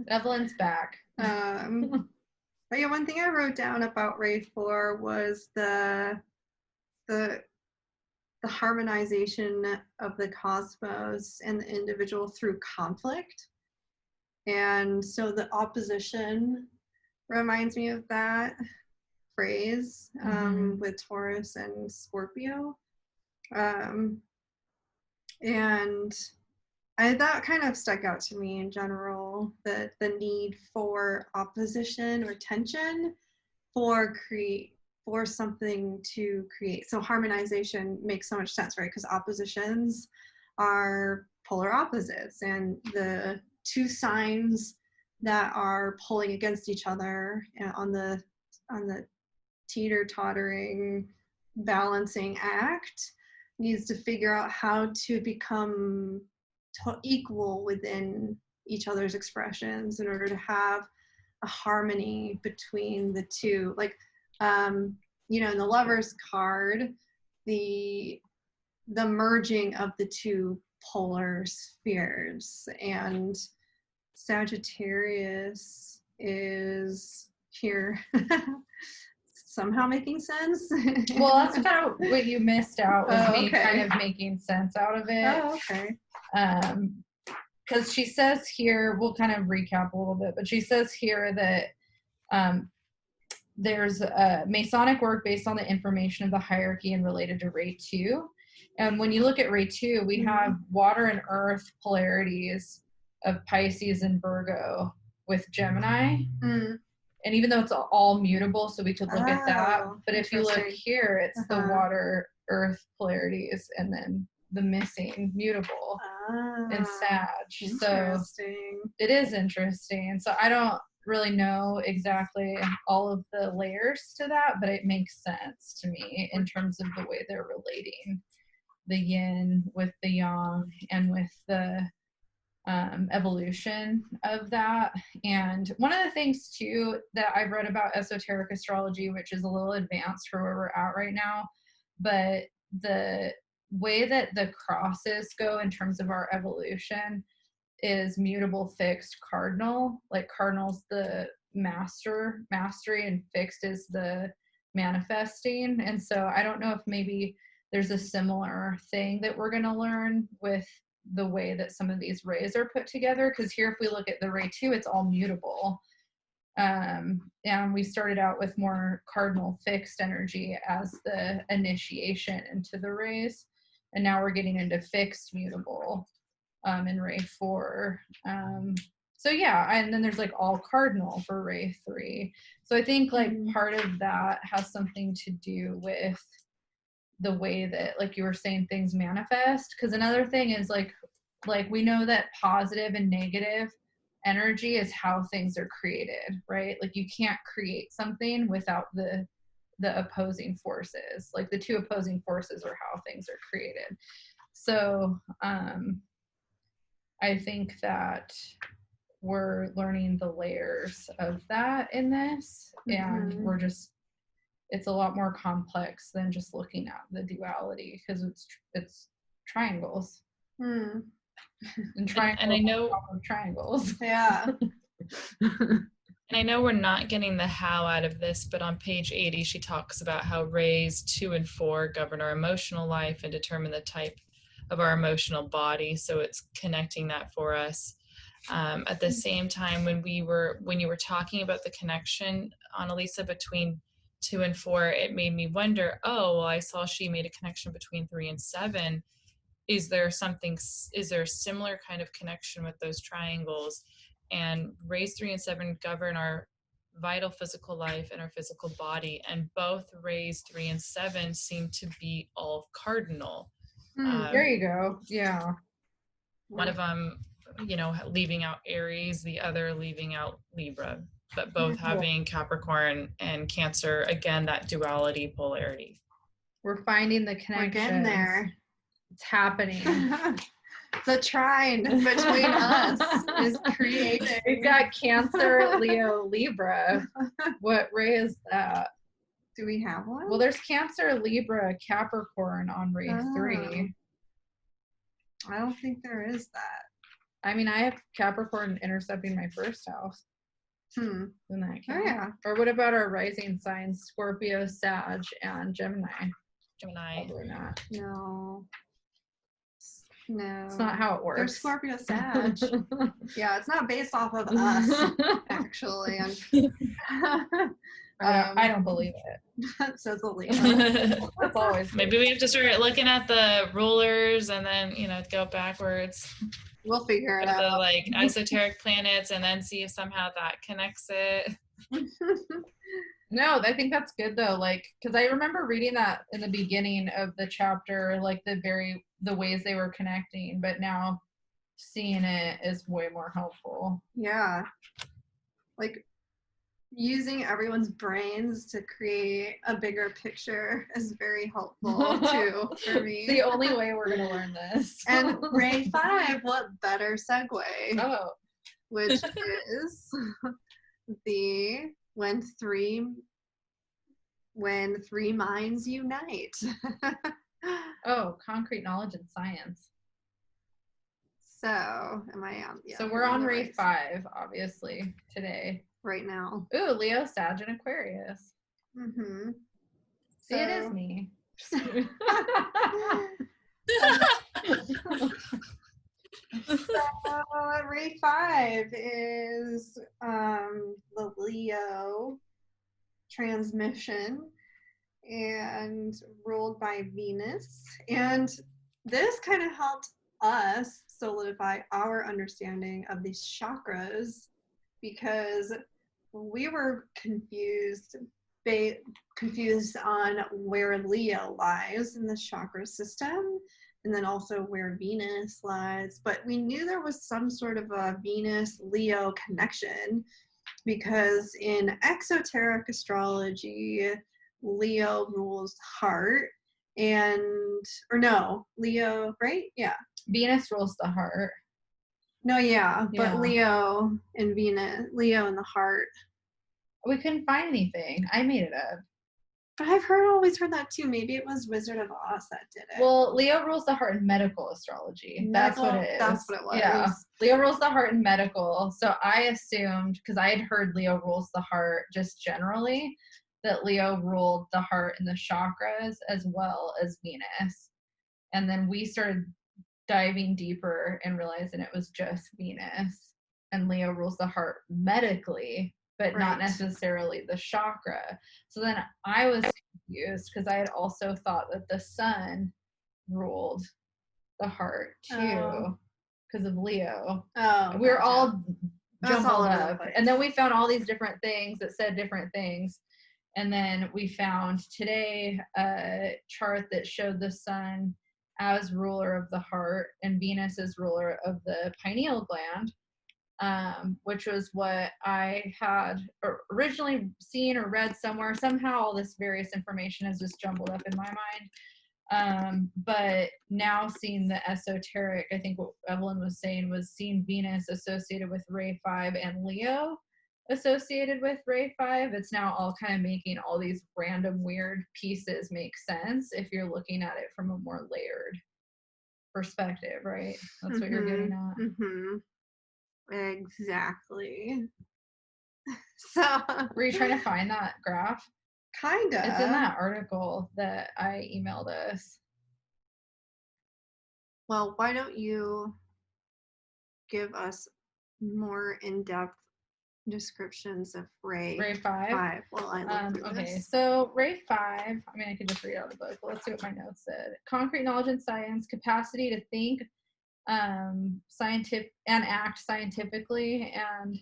Evelyn's back. But yeah, one thing I wrote down about ray 4 was the harmonization of the cosmos and the individual through conflict. And so the opposition reminds me of that phrase with Taurus and Scorpio. And that kind of stuck out to me in general, that the need for opposition or tension for something to create. So harmonization makes so much sense, right? Because oppositions are polar opposites, and the two signs that are pulling against each other on the teeter-tottering balancing act needs to figure out how to become equal within each other's expressions in order to have a harmony between the two. Like, in the Lover's card, the merging of the two polar spheres, and Sagittarius is here. Somehow making sense. Well, that's kind of what you missed out, was me kind of making sense out of it. Oh, okay. Because she says here, we'll kind of recap a little bit, but she says here that there's a Masonic work based on the information of the hierarchy and related to ray 2. And when you look at ray 2, we have water and earth polarities of Pisces and Virgo with Gemini. And even though it's all mutable, so we could look at that. But if you look here, it's the water earth polarities and then the missing mutable in Sag. So it is interesting. So I don't really know exactly all of the layers to that, but it makes sense to me in terms of the way they're relating the yin with the yang and with the evolution of that. And one of the things too that I've read about esoteric astrology, which is a little advanced for where we're at right now, but the way that the crosses go in terms of our evolution is mutable, fixed, cardinal. Like cardinal's the mastery, and fixed is the manifesting. And so I don't know if maybe there's a similar thing that we're going to learn with the way that some of these rays are put together, because here if we look at the ray 2, it's all mutable, and we started out with more cardinal fixed energy as the initiation into the rays, and now we're getting into fixed mutable in ray 4. So yeah, and then there's like all cardinal for ray 3. So I think like part of that has something to do with the way that, like you were saying, things manifest. Because another thing is like we know that positive and negative energy is how things are created, right? Like you can't create something without the opposing forces. Like the two opposing forces are how things are created. So I think that we're learning the layers of that in this, and we're just, it's a lot more complex than just looking at the duality, because it's triangles. And triangles and I know triangles. Yeah. And I know we're not getting the how out of this, but on page 80, she talks about how rays 2 and 4 govern our emotional life and determine the type of our emotional body. So it's connecting that for us. At the same time, when you were talking about the connection, Annalisa, between 2 and 4, it made me wonder, oh, well, I saw she made a connection between 3 and 7. Is there a similar kind of connection with those triangles? And rays 3 and 7 govern our vital physical life and our physical body, and both rays 3 and 7 seem to be all cardinal. There you go. Yeah. One of them, leaving out Aries, the other leaving out Libra, but both having Capricorn and Cancer. Again, that duality, polarity. We're finding the connection. We're getting there. It's happening. The trine between us is creating. We've got Cancer, Leo, Libra. What ray is that? Do we have one? Well, there's Cancer, Libra, Capricorn on ray 3. I don't think there is that. I mean, I have Capricorn intercepting my first house. Isn't that count? Oh, yeah. Or what about our rising signs, Scorpio, Sag, and Gemini? Probably not. No. It's not how it works. There's Scorpio, Sag. Yeah, it's not based off of us, actually. I don't believe it. Says the Leo. That's always good. Maybe we have to start looking at the rulers and then, go backwards. We'll figure it out. The esoteric planets, and then see if somehow that connects it. No, I think that's good though. Because I remember reading that in the beginning of the chapter, the ways they were connecting, but now seeing it is way more helpful. Yeah. Using everyone's brains to create a bigger picture is very helpful too for me. The only way we're gonna learn this. And ray 5, what better segue? Oh. Which is when three minds unite. Oh, concrete knowledge and science. So, am I on? Yeah, so we're on ray 5, obviously, today. Right now. Ooh, Leo, Sag, and Aquarius. See, it is me. Ray 5 is the Leo transmission and ruled by Venus. And this kind of helped us solidify our understanding of these chakras, because we were confused on where Leo lies in the chakra system, and then also where Venus lies. But we knew there was some sort of a Venus-Leo connection, because in exoteric astrology, Leo rules the heart, Leo, right? Yeah. Venus rules the heart. No, yeah, but Leo and Venus, Leo in the heart. We couldn't find anything. I made it up. But I've always heard that too. Maybe it was Wizard of Oz that did it. Well, Leo rules the heart in medical astrology. That's what it is. That's what it was. Yeah. Leo rules the heart in medical. So I assumed, because I had heard Leo rules the heart just generally, that Leo ruled the heart in the chakras as well as Venus. And then we started diving deeper and realizing it was just Venus. And Leo rules the heart medically, but not necessarily the chakra. So then I was confused, because I had also thought that the sun ruled the heart too, because of Leo. We were all jumbled up. And then we found all these different things that said different things. And then we found today a chart that showed the sun as ruler of the heart and Venus as ruler of the pineal gland, which was what I had originally seen or read somewhere. Somehow all this various information is just jumbled up in my mind. But now seeing the esoteric, I think what Evelyn was saying was seeing Venus associated with Ray 5 and Leo associated with Ray 5. It's now all kind of making all these random weird pieces make sense if you're looking at it from a more layered perspective, right? That's what you're getting at. Exactly. So were you trying to find that graph? Kinda. It's in that article that I emailed us. Well, why don't you give us more in-depth descriptions of Ray 5. Well, I looked through Okay, this. so Ray 5, I mean, I could just read out the book, but let's see what my notes said. Concrete knowledge and science, capacity to think, scientific and act scientifically, and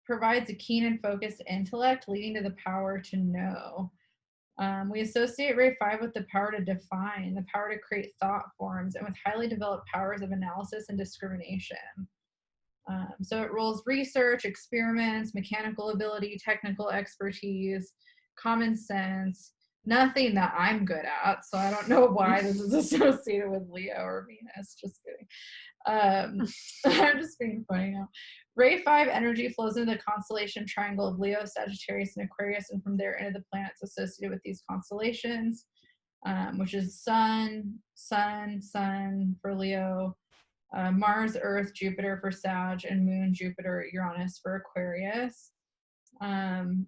provides a keen and focused intellect, leading to the power to know. We associate Ray 5 with the power to define, the power to create thought forms, and with highly developed powers of analysis and discrimination. So it rules research, experiments, mechanical ability, technical expertise, common sense, nothing that I'm good at. So I don't know why this is associated with Leo or Venus. Just kidding. I'm just being funny now. Ray 5 energy flows into the constellation triangle of Leo, Sagittarius, and Aquarius, and from there into the planets associated with these constellations, which is Sun for Leo, Mars, Earth, Jupiter for Sag, and Moon, Jupiter, Uranus for Aquarius.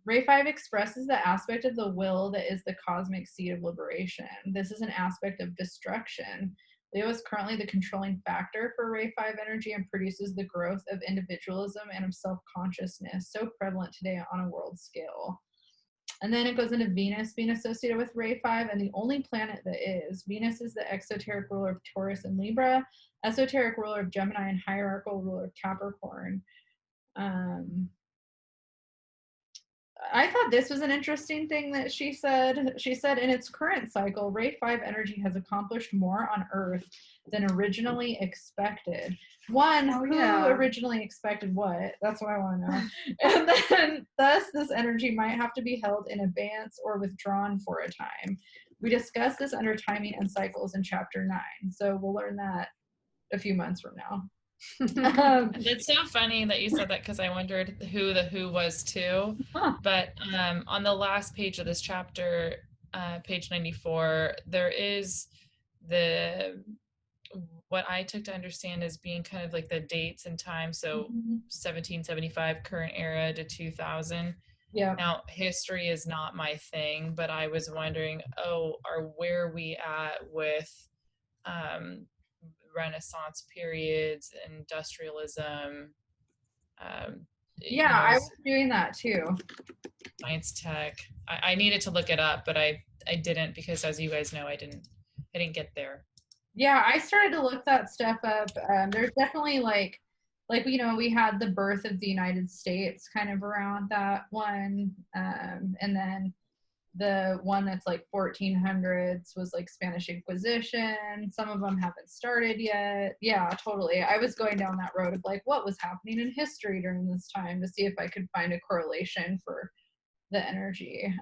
Ray 5 expresses the aspect of the will that is the cosmic seed of liberation. This is an aspect of destruction. Leo is currently the controlling factor for Ray 5 energy and produces the growth of individualism and of self-consciousness, so prevalent today on a world scale. And then it goes into Venus being associated with Ray 5, and the only planet that is. Venus is the exoteric ruler of Taurus and Libra, esoteric ruler of Gemini, and hierarchical ruler of Capricorn. I thought this was an interesting thing that she said. She said, in its current cycle, Ray 5 energy has accomplished more on Earth than originally expected. Who originally expected what? That's what I want to know. And then, thus, this energy might have to be held in abeyance or withdrawn for a time. We discuss this under timing and cycles in Chapter 9. So we'll learn that a few months from now. It's so funny that you said that because I wondered who the who was too. But on the last page of this chapter, page 94, there is what I took to understand as being kind of like the dates and time. So 1775 current era to 2000. Yeah. Now, history is not my thing, but I was wondering, where are we at with Renaissance periods, industrialism. I was doing that too. Science tech. I needed to look it up, but I didn't because, as you guys know, I didn't get there. Yeah, I started to look that stuff up. There's definitely like we had the birth of the United States kind of around that one, and then the one that's like 1400s was like Spanish Inquisition. Some of them haven't started yet. Yeah, totally. I was going down that road of like what was happening in history during this time to see if I could find a correlation for the energy.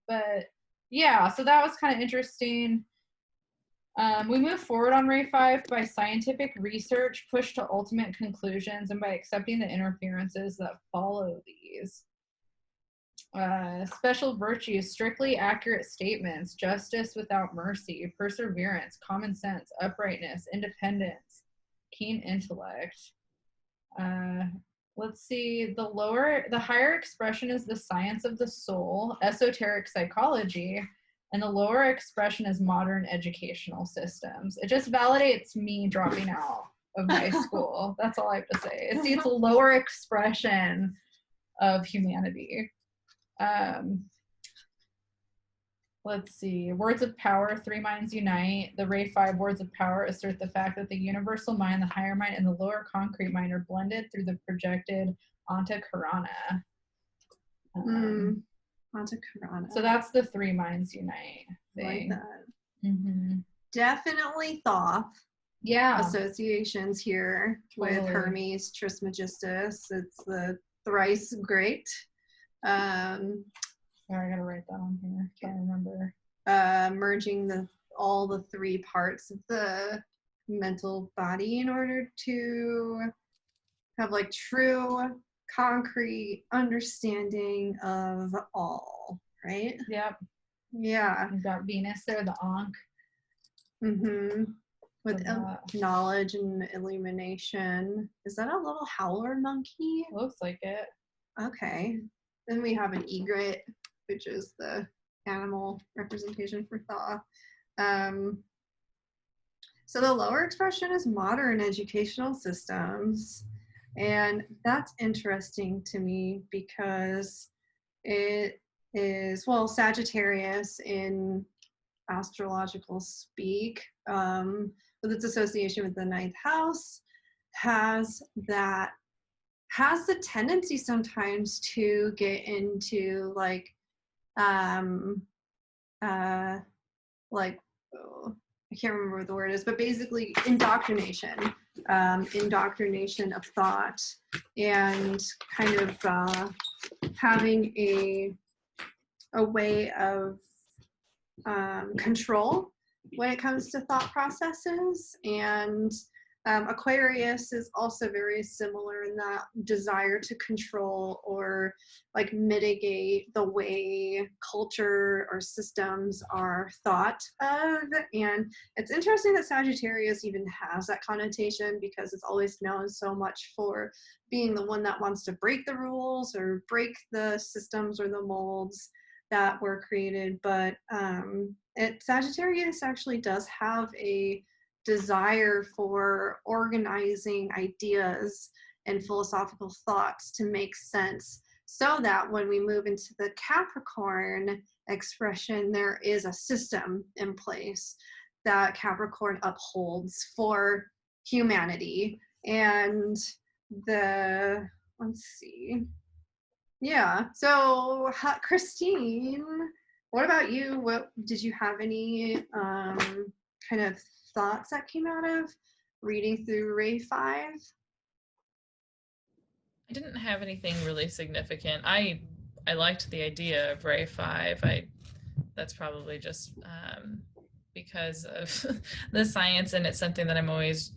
But yeah, so that was kind of interesting. We move forward on Ray 5 by scientific research pushed to ultimate conclusions and by accepting the interferences that follow these. Special virtues, strictly accurate statements, justice without mercy, perseverance, common sense, uprightness, independence, keen intellect. Let's see, the higher expression is the science of the soul, esoteric psychology, and the lower expression is modern educational systems. It just validates me dropping out of my school. That's all I have to say. It's a lower expression of humanity. Let's see, words of power, 3 minds unite. The Ray 5 words of power assert the fact that the universal mind, the higher mind, and the lower concrete mind are blended through the projected Antakarana. Antakarana. So that's the 3 minds unite thing. Like that. Definitely Thoth. Yeah. Associations here with Hermes Trismegistus. It's the thrice great. I gotta write that on here. I can't remember. Merging all the three parts of the mental body in order to have like true, concrete understanding of all, right? Yep. Yeah. You've got Venus there, the Ankh. Mm-hmm. With that. knowledge and illumination. Is that a little howler monkey? Looks like it. Okay. Then we have an egret, which is the animal representation for Thaw. So the lower expression is modern educational systems. And that's interesting to me because it is, well, Sagittarius in astrological speak, with its association with the ninth house, has the tendency sometimes to get into like like oh, I can't remember what the word is, but basically indoctrination, indoctrination of thought, and kind of having a way of control when it comes to thought processes. And Aquarius is also very similar in that desire to control or like mitigate the way culture or systems are thought of. And it's interesting that Sagittarius even has that connotation because it's always known so much for being the one that wants to break the rules or break the systems or the molds that were created. But Sagittarius actually does have a desire for organizing ideas and philosophical thoughts to make sense, so that when we move into the Capricorn expression, there is a system in place that Capricorn upholds for humanity. And let's see. Yeah. So, Christine, what about you? What did you have any kind of thoughts that came out of reading through Ray 5? I didn't have anything really significant. I liked the idea of Ray 5. That's probably just because of the science, and it's something that I'm always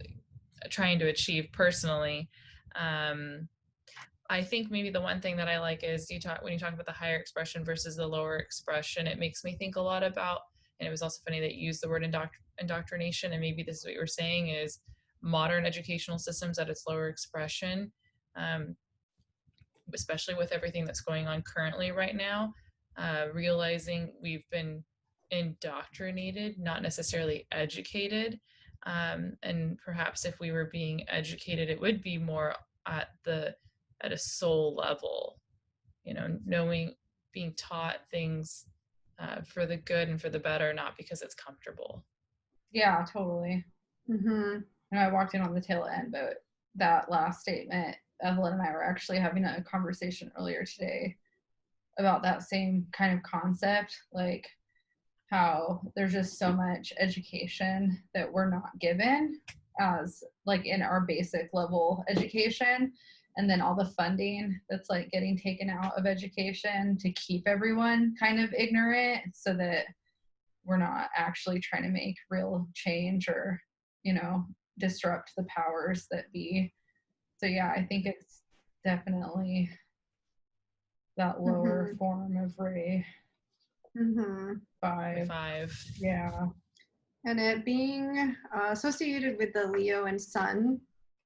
trying to achieve personally. I think maybe the one thing that I like is when you talk about the higher expression versus the lower expression, it makes me think a lot about, and it was also funny that you used the word indoctrination, and maybe this is what you were saying is modern educational systems at its lower expression, especially with everything that's going on currently right now, realizing we've been indoctrinated, not necessarily educated. And perhaps if we were being educated, it would be more at a soul level, knowing, being taught things for the good and for the better, not because it's comfortable. Yeah, totally. Mm-hmm. And I walked in on the tail end, but that last statement, Evelyn and I were actually having a conversation earlier today about that same kind of concept, like how there's just so much education that we're not given as like in our basic level education, and then all the funding that's like getting taken out of education to keep everyone kind of ignorant so that we're not actually trying to make real change or disrupt the powers that be. So yeah, I think it's definitely that lower form of Ray 5. Yeah. And it being associated with the Leo and Sun,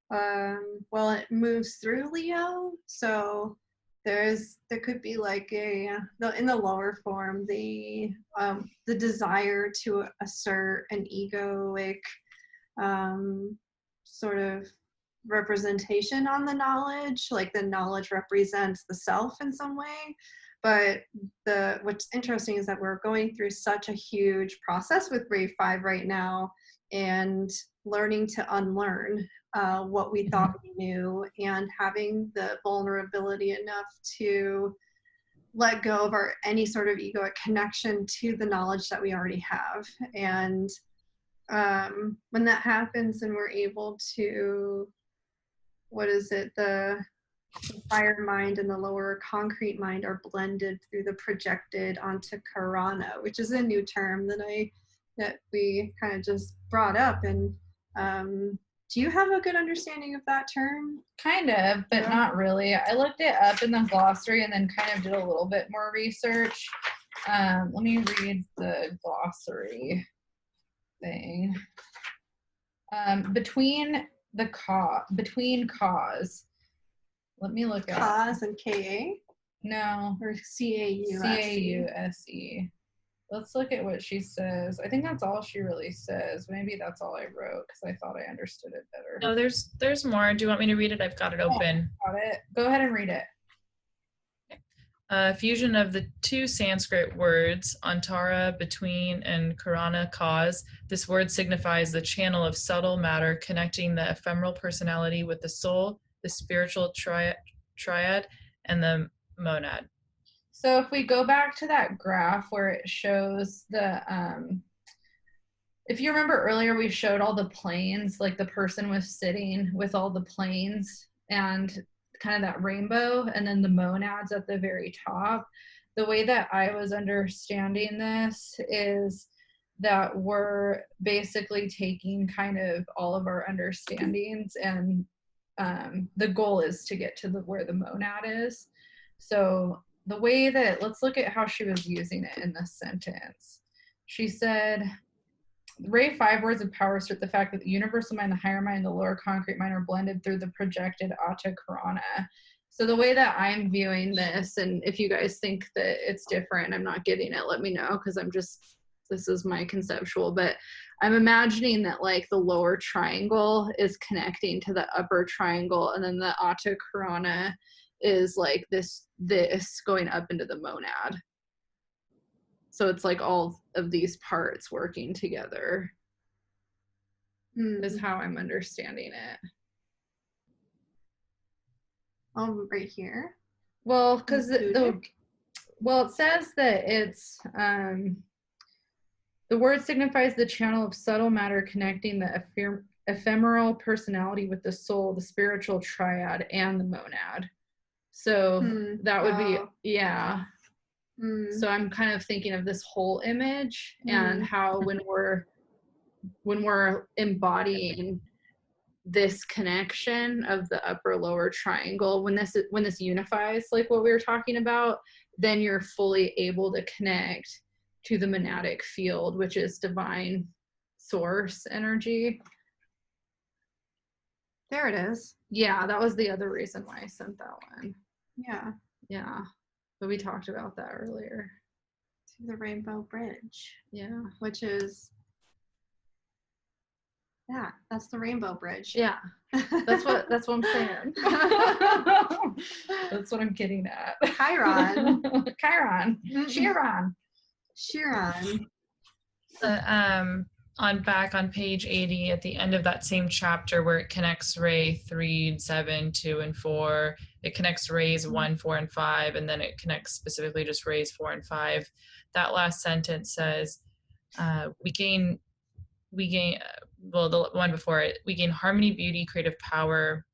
well, it moves through Leo, so there could be like in the lower form the desire to assert an egoic sort of representation on the knowledge, like the knowledge represents the self in some way. But what's interesting is that we're going through such a huge process with Ray 5 right now, and learning to unlearn what we thought we knew, and having the vulnerability enough to let go of any sort of egoic connection to the knowledge that we already have. And when that happens and we're able to, The fire mind and the lower concrete mind are blended through the projected onto Karana, which is a new term that we kind of just brought up. And do you have a good understanding of that term? Kind of, but Yeah. not really. I looked it up in the glossary and then kind of did a little bit more research. Let me read the glossary thing. Between cause. Let me look at Cause and KA no or CAUSE? CAUSE. Let's look at what she says. I think that's all she really says. Maybe that's all I wrote because I thought I understood it better. No, there's more. Do you want me to read it? I've got it open. Got it. Go ahead and read it. Fusion of the two Sanskrit words, antara, between, and karana, cause. This word signifies the channel of subtle matter connecting the ephemeral personality with the soul, the spiritual triad, and the monad. So if we go back to that graph where it shows the, if you remember earlier, we showed all the planes, like the person was sitting with all the planes and kind of that rainbow, and then the monads at the very top. The way that I was understanding this is that we're basically taking kind of all of our understandings, and the goal is to get to where the monad is. So the way that, let's look at how she was using it in this sentence. She said, Ray 5 words of power assert the fact that the universal mind, the higher mind, and the lower concrete mind are blended through the projected Atta Karana. So the way that I'm viewing this, and if you guys think that it's different, I'm not getting it, let me know, because this is my conceptual, but I'm imagining that like the lower triangle is connecting to the upper triangle, and then the Atta Karana is like this going up into the monad. So it's like all of these parts working together is how I'm understanding it. Right here. Well, because it says that it's the word signifies the channel of subtle matter connecting the ephemeral personality with the soul, the spiritual triad, and the monad. So that would be, yeah. So I'm kind of thinking of this whole image and how when we're embodying this connection of the upper lower triangle, when this unifies, like what we were talking about, then you're fully able to connect to the monadic field, which is divine source energy. There it is. Yeah, that was the other reason why I sent that one. Yeah. But we talked about that earlier. To the Rainbow Bridge. Yeah. Which is, that's the Rainbow Bridge. Yeah. That's what I'm saying. That's what I'm getting at. Chiron. Chiron. On page 80, at the end of that same chapter where it connects Ray 3, 7, 2, and 4, it connects Rays 1, 4, and 5, and then it connects specifically just Rays 4 and 5. That last sentence says, we gain, the one before it, we gain harmony, beauty, creative power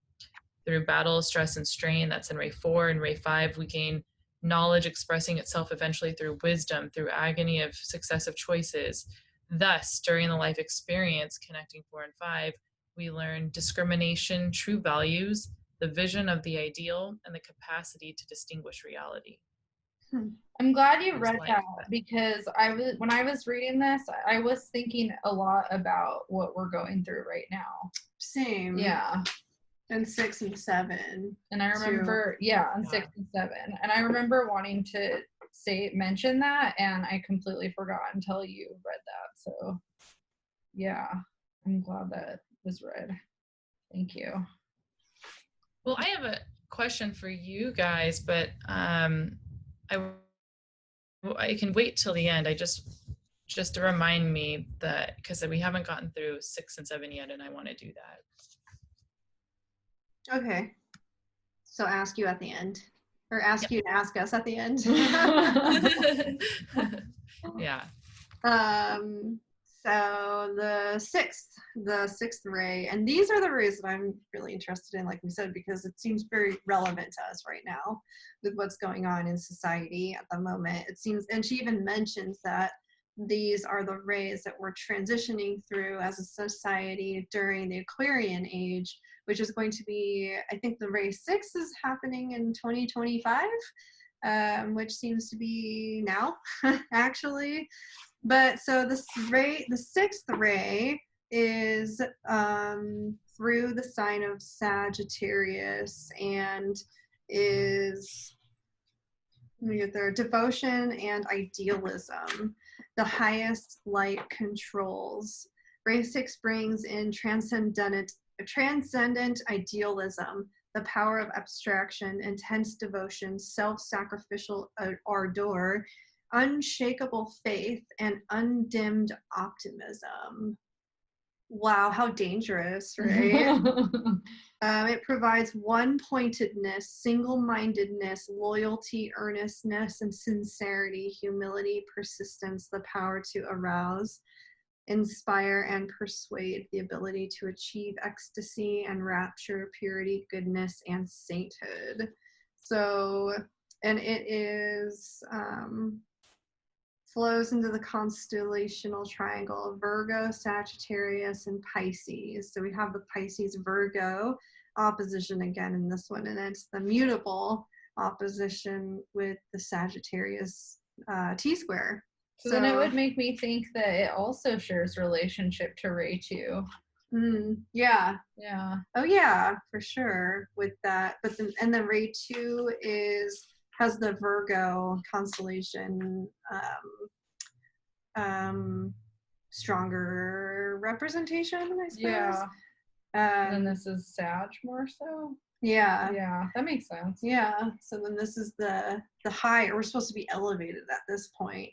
through battle, stress, and strain. That's in Ray 4. And Ray 5, we gain knowledge expressing itself eventually through wisdom, through agony of successive choices. Thus, during the life experience, connecting 4 and 5, we learn discrimination, true values, the vision of the ideal, and the capacity to distinguish reality. I'm glad you read that, because when I was reading this, I was thinking a lot about what we're going through right now. Same. Yeah. And 6 and 7. And I remember, and 6 and 7. And I remember wanting to mention that, and I completely forgot until you read that. So yeah, I'm glad that was read. Thank you. Well, I have a question for you guys, but I can wait till the end. I just to remind me that, because we haven't gotten through 6 and 7 yet, and I want to do that. Okay. So ask you at the end. Or ask you to ask us at the end. Yeah. So the sixth ray, and these are the rays that I'm really interested in, like we said, because it seems very relevant to us right now with what's going on in society at the moment. It seems, and she even mentions that these are the rays that we're transitioning through as a society during the Aquarian age, which is going to be, I think the ray 6 is happening in 2025, which seems to be now, actually. But so the sixth ray is through the sign of Sagittarius, and is, let me get there, devotion and idealism. The highest light controls. Ray 6 brings in transcendent idealism, the power of abstraction, intense devotion, self-sacrificial ardor, unshakable faith, and undimmed optimism. Wow, how dangerous, right? It provides one-pointedness, single-mindedness, loyalty, earnestness, and sincerity, humility, persistence, the power to arouse, inspire, and persuade, the ability to achieve ecstasy and rapture, purity, goodness, and sainthood. So, and it is flows into the constellational triangle of Virgo, Sagittarius, and Pisces. So we have the Pisces Virgo opposition again in this one, and it's the mutable opposition with the Sagittarius T-square. So then it would make me think that it also shares relationship to Ray 2. Yeah. Yeah. Oh yeah, for sure with that. But then, and then Ray 2 has the Virgo constellation stronger representation, I suppose. Yeah. And then this is Sag more so. Yeah. Yeah, that makes sense. Yeah. So then this is the high. We're supposed to be elevated at this point.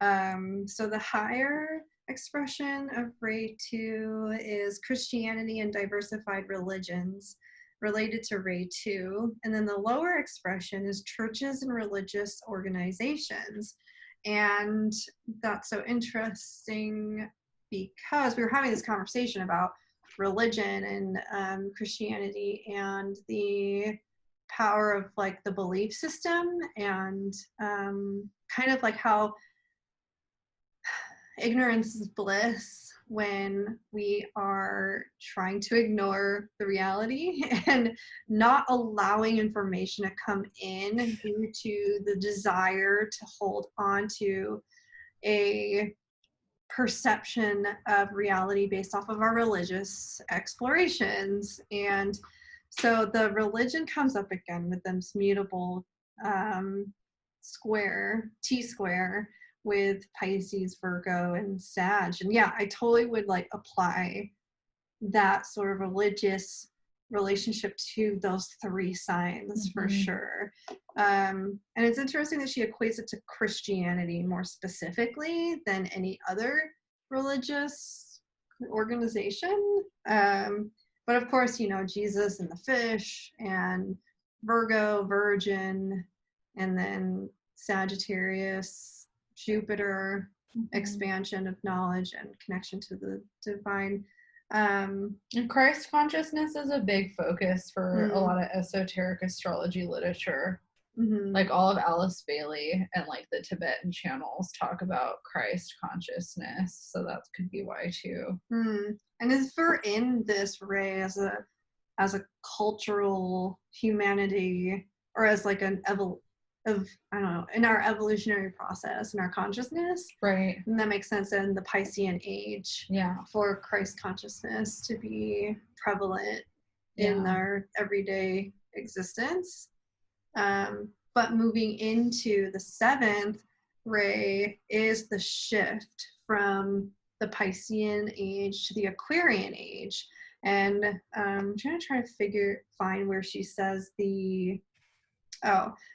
So the higher expression of Ray 2 is Christianity and diversified religions related to Ray 2. And then the lower expression is churches and religious organizations. And that's so interesting because we were having this conversation about religion and Christianity and the power of like the belief system, and kind of like how ignorance is bliss when we are trying to ignore the reality and not allowing information to come in due to the desire to hold on to a perception of reality based off of our religious explorations. And so the religion comes up again with this mutable square, T-square, with Pisces, Virgo, and Sag. And yeah, I totally would like apply that sort of religious relationship to those three signs for sure. And it's interesting that she equates it to Christianity more specifically than any other religious organization. But of course, you know, Jesus and the fish, and Virgo, Virgin, and then Sagittarius, Jupiter, expansion of knowledge and connection to the divine. And Christ consciousness is a big focus for a lot of esoteric astrology literature. Like all of Alice Bailey and like the Tibetan channels talk about Christ consciousness, so that could be why too. And if we're in this ray as a cultural humanity, or as like an I don't know, in our evolutionary process, in our consciousness, right? And that makes sense in the Piscean age, for Christ consciousness to be prevalent in our everyday existence. But moving into the seventh ray is the shift from the Piscean age to the Aquarian age. And I'm trying to find where she says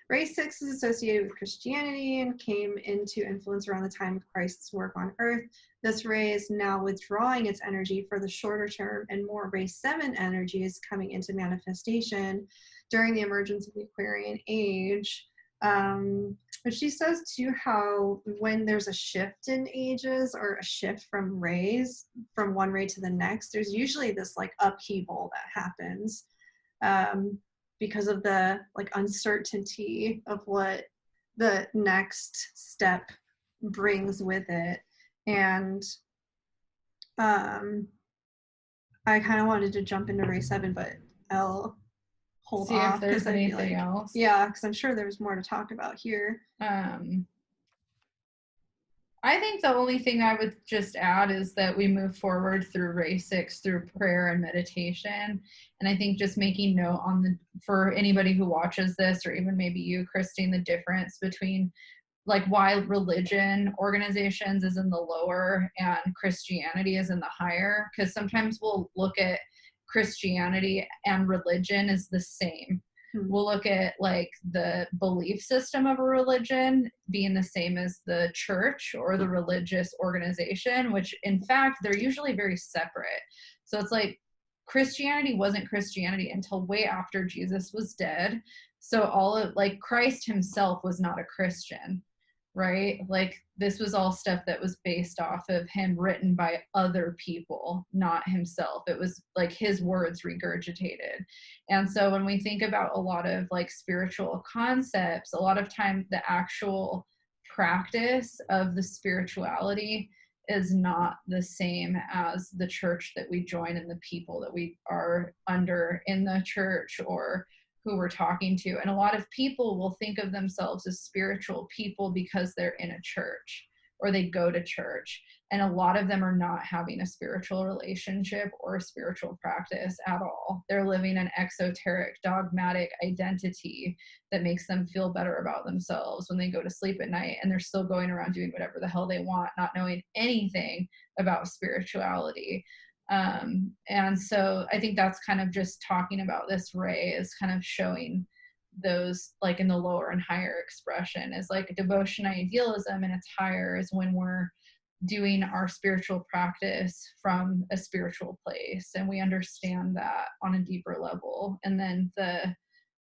Ray 6 is associated with Christianity and came into influence around the time of Christ's work on Earth. This ray is now withdrawing its energy for the shorter term, and more Ray 7 energy is coming into manifestation during the emergence of the Aquarian age. But she says too how when there's a shift in ages or a shift from rays from one ray to the next, there's usually this like upheaval that happens because of the like uncertainty of what the next step brings with it. And I kind of wanted to jump into ray 7, but I'll hold See if off there's because I feel anything like, else. yeah, because I'm sure there's more to talk about here. I think the only thing I would just add is that we move forward through ray 6 through prayer and meditation. And I think just making note on the, for anybody who watches this, or even maybe you, Christine, the difference between like why religion organizations is in the lower and Christianity is in the higher. Because sometimes we'll look at Christianity and religion as the same. We'll look at like the belief system of a religion being the same as the church or the religious organization, which in fact, they're usually very separate. So it's like Christianity wasn't Christianity until way after Jesus was dead. So all of like Christ himself was not a Christian, right? Like this was all stuff that was based off of him, written by other people, not himself. It was like his words regurgitated. And so when we think about a lot of like spiritual concepts, a lot of time the actual practice of the spirituality is not the same as the church that we join and the people that we are under in the church or who we're talking to. And a lot of people will think of themselves as spiritual people because they're in a church or they go to church. And a lot of them are not having a spiritual relationship or a spiritual practice at all. They're living an exoteric, dogmatic identity that makes them feel better about themselves when they go to sleep at night. And they're still going around doing whatever the hell they want, not knowing anything about spirituality. And so I think that's kind of just talking about this ray is kind of showing those like in the lower and higher expression is like devotion idealism, and it's higher is when we're doing our spiritual practice from a spiritual place and we understand that on a deeper level. And then the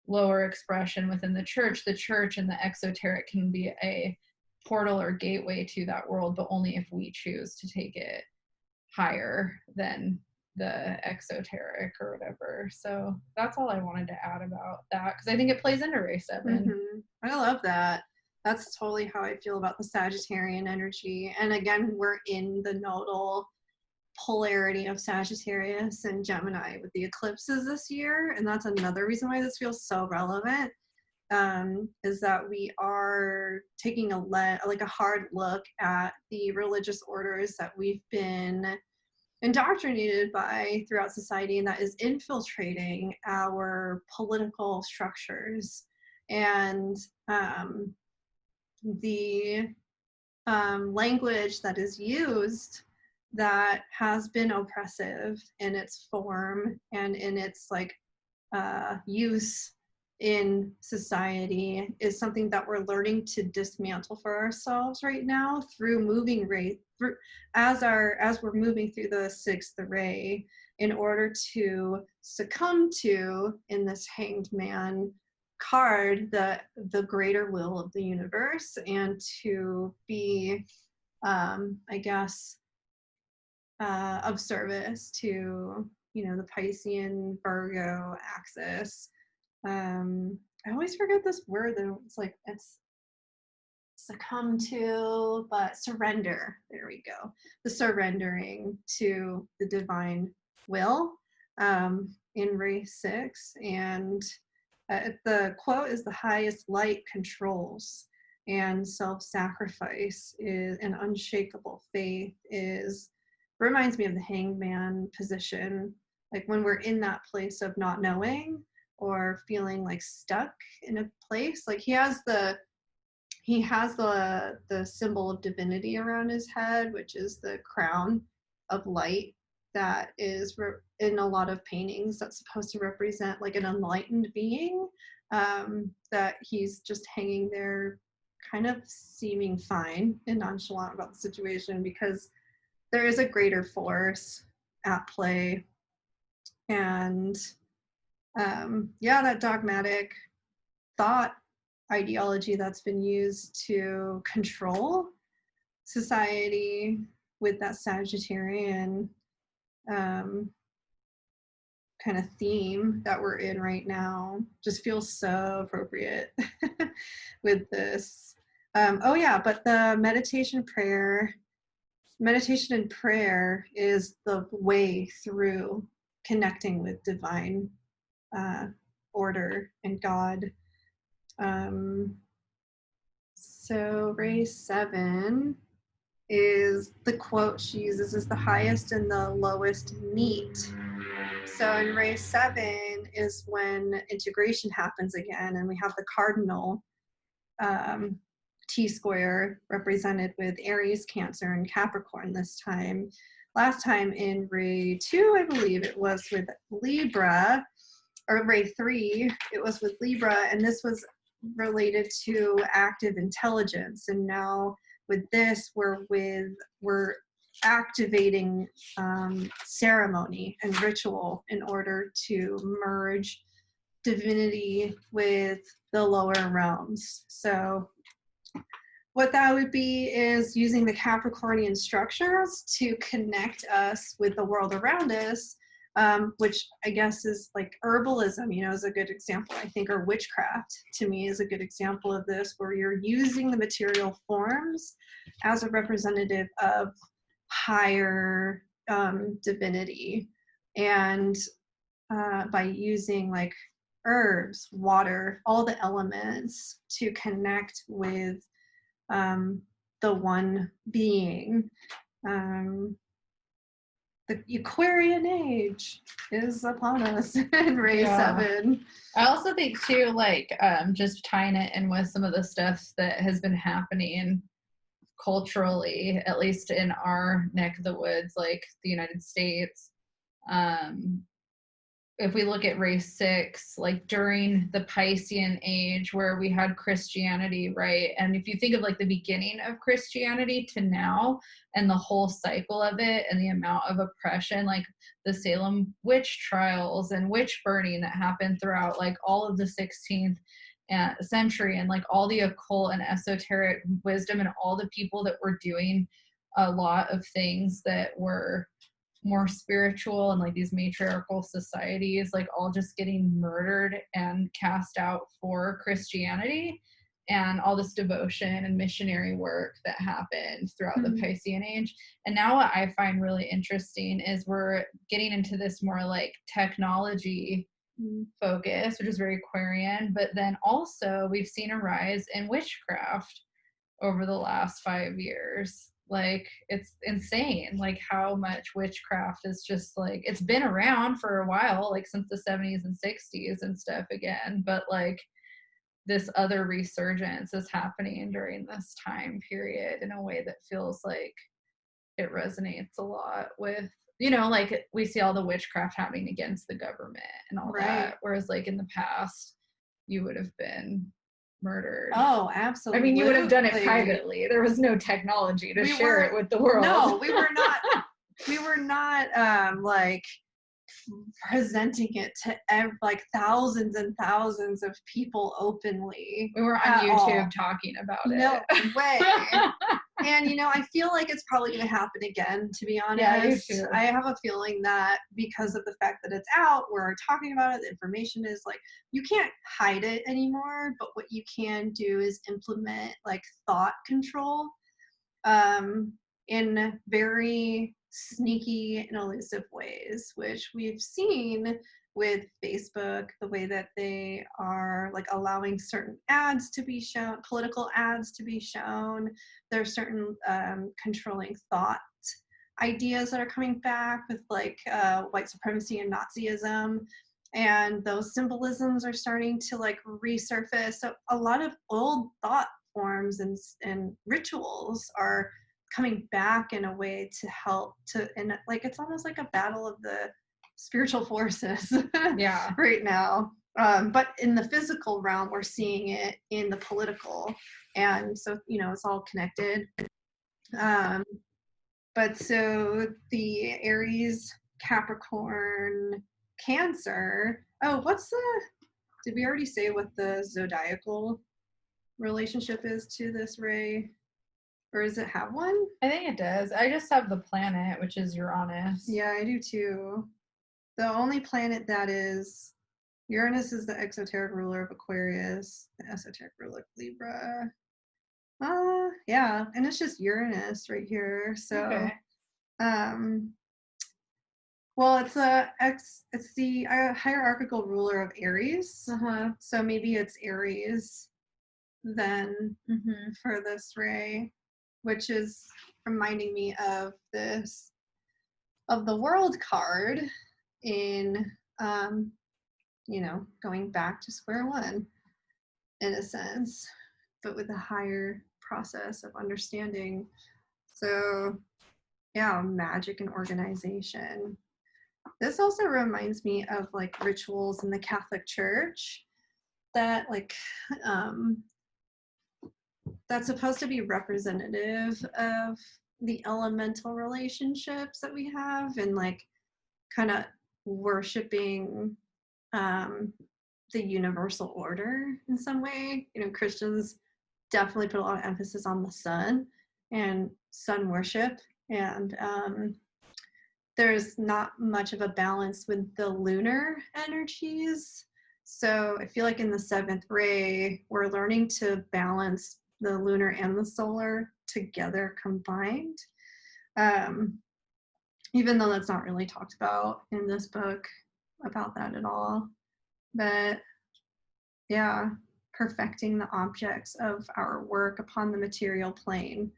lower expression within the church and the exoteric can be a portal or gateway to that world, but only if we choose to take it higher than the exoteric or whatever. So that's all I wanted to add about that, because I think it plays into ray 7. I love that. That's totally how I feel about the Sagittarian energy. And again, we're in the nodal polarity of Sagittarius and Gemini with the eclipses this year. And that's another reason why this feels so relevant, is that we are taking a hard look at the religious orders that we've been indoctrinated by throughout society, and that is infiltrating our political structures. And the language that is used that has been oppressive in its form and in its like use in society is something that we're learning to dismantle for ourselves right now through moving ray through as we're moving through the sixth ray, in order to succumb to, in this Hanged Man card, the greater will of the universe, and to be I guess of service to, you know, the Piscean Virgo axis. I always forget this word that it's succumb to, but surrender. There we go. The surrendering to the divine will in ray 6. And the quote is, the highest light controls, and self-sacrifice is an unshakable faith is, reminds me of the Hanged Man position. Like when we're in that place of not knowing or feeling like stuck in a place, like he has the symbol of divinity around his head, which is the crown of light that is in a lot of paintings that's supposed to represent like an enlightened being, that he's just hanging there kind of seeming fine and nonchalant about the situation because there is a greater force at play. And that dogmatic thought ideology that's been used to control society with that Sagittarian kind of theme that we're in right now. Just feels so appropriate with this. Oh yeah, but the meditation and prayer is the way through connecting with divine order and God. So Ray 7 is the quote she uses is the highest and the lowest meet. So in Ray 7 is when integration happens again, and we have the cardinal T-square represented with Aries, Cancer, and Capricorn this time. Last time in Ray 2, I believe it was with Libra, or Ray 3, it was with Libra, and this was related to active intelligence. And now with this, we're activating ceremony and ritual in order to merge divinity with the lower realms. So what that would be is using the Capricornian structures to connect us with the world around us, which I guess is like herbalism, is a good example, I think, or witchcraft to me is a good example of this, where you're using the material forms as a representative of higher divinity, and by using like herbs, water, all the elements to connect with the one being. The Aquarian age is upon us in Ray 7. I also think too, like just tying it in with some of the stuff that has been happening culturally, at least in our neck of the woods, like the United States. If we look at Ray 6, like during the Piscean age where we had Christianity, right? And if you think of like the beginning of Christianity to now and the whole cycle of it and the amount of oppression, like the Salem witch trials and witch burning that happened throughout like all of the 16th century, and like all the occult and esoteric wisdom and all the people that were doing a lot of things that were more spiritual, and like these matriarchal societies, like all just getting murdered and cast out for Christianity, and all this devotion and missionary work that happened throughout the Piscean age. And now what I find really interesting is we're getting into this more like technology focus, which is very Aquarian, but then also we've seen a rise in witchcraft over the last 5 years. Like it's insane, like how much witchcraft is just like, it's been around for a while, like since the 70s and 60s and stuff again, but like this other resurgence is happening during this time period in a way that feels like it resonates a lot with, like we see all the witchcraft happening against the government and all that, whereas like in the past you would have been murdered. Oh, absolutely. I mean, you would have done it privately. There was no technology to share it with the world. No, we were not like presenting it to like thousands and thousands of people openly. We were on YouTube talking about it. No way. And I feel like it's probably going to happen again, to be honest. Yeah, you too. I have a feeling that because of the fact that it's out, we're talking about it, the information is like, you can't hide it anymore, but what you can do is implement like thought control in very sneaky and elusive ways, which we've seen with Facebook, the way that they are like allowing certain ads to be shown, political ads to be shown. There are certain controlling thought ideas that are coming back with like white supremacy and Nazism, and those symbolisms are starting to like resurface. So a lot of old thought forms and rituals are coming back in a way to help to, and like it's almost like a battle of the spiritual forces right now, but in the physical realm we're seeing it in the political, and so it's all connected. But so the Aries, Capricorn, Cancer, did we already say what the zodiacal relationship is to this ray? Or does it have one? I think it does. I just have the planet, which is Uranus. Yeah, I do too. The only planet that is Uranus is the exoteric ruler of Aquarius, the esoteric ruler of Libra. Yeah, and it's just Uranus right here. So, Okay. well, it's the hierarchical ruler of Aries. Uh-huh. So maybe it's Aries then Mm-hmm. for this ray, which is reminding me of the world card in going back to square one in a sense, but with a higher process of understanding. So yeah, magic and organization. This also reminds me of like rituals in the Catholic Church that that's supposed to be representative of the elemental relationships that we have and like kind of worshiping the universal order in some way. Christians definitely put a lot of emphasis on the sun and sun worship, and there's not much of a balance with the lunar energies. So I feel like in the seventh ray, we're learning to balance the lunar and the solar together combined. Even though that's not really talked about in this book about that at all. But yeah, perfecting the objects of our work upon the material plane,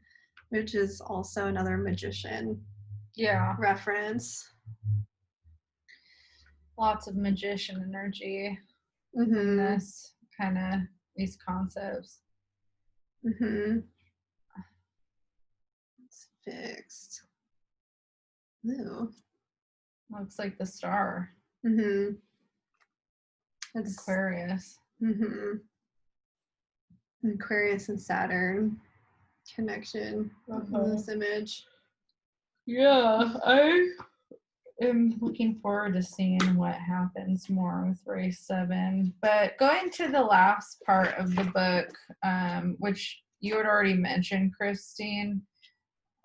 which is also another magician reference. Lots of magician energy Mm-hmm. in this kind of these concepts. Mm-hmm. It's fixed. Ooh. Looks like the star. Mm-hmm. It's Aquarius. Mm-hmm. Aquarius and Saturn connection in this image. Yeah, I am looking forward to seeing what happens more with Ray 7. But going to the last part of the book, which you had already mentioned, Christine,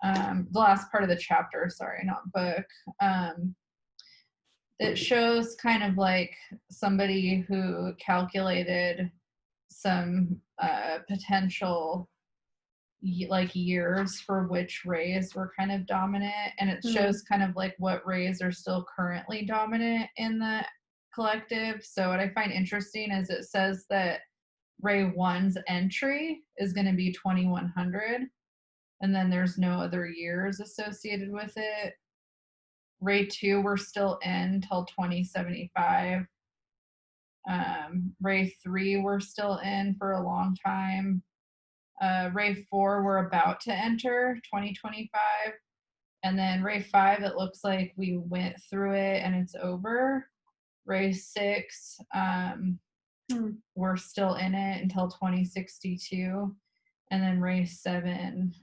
the last part of the chapter, sorry, not book, it shows kind of like somebody who calculated some potential like years for which rays were kind of dominant, and it shows kind of like what rays are still currently dominant in the collective. So what I find interesting is it says that ray 1's entry is going to be 2100, and then there's no other years associated with it. Ray 2 we're still in till 2075. Ray 3 we're still in for a long time. Ray 4 we're about to enter 2025, and then Ray 5 it looks like we went through it and it's over. Ray 6 we're still in it until 2062, and then Ray 7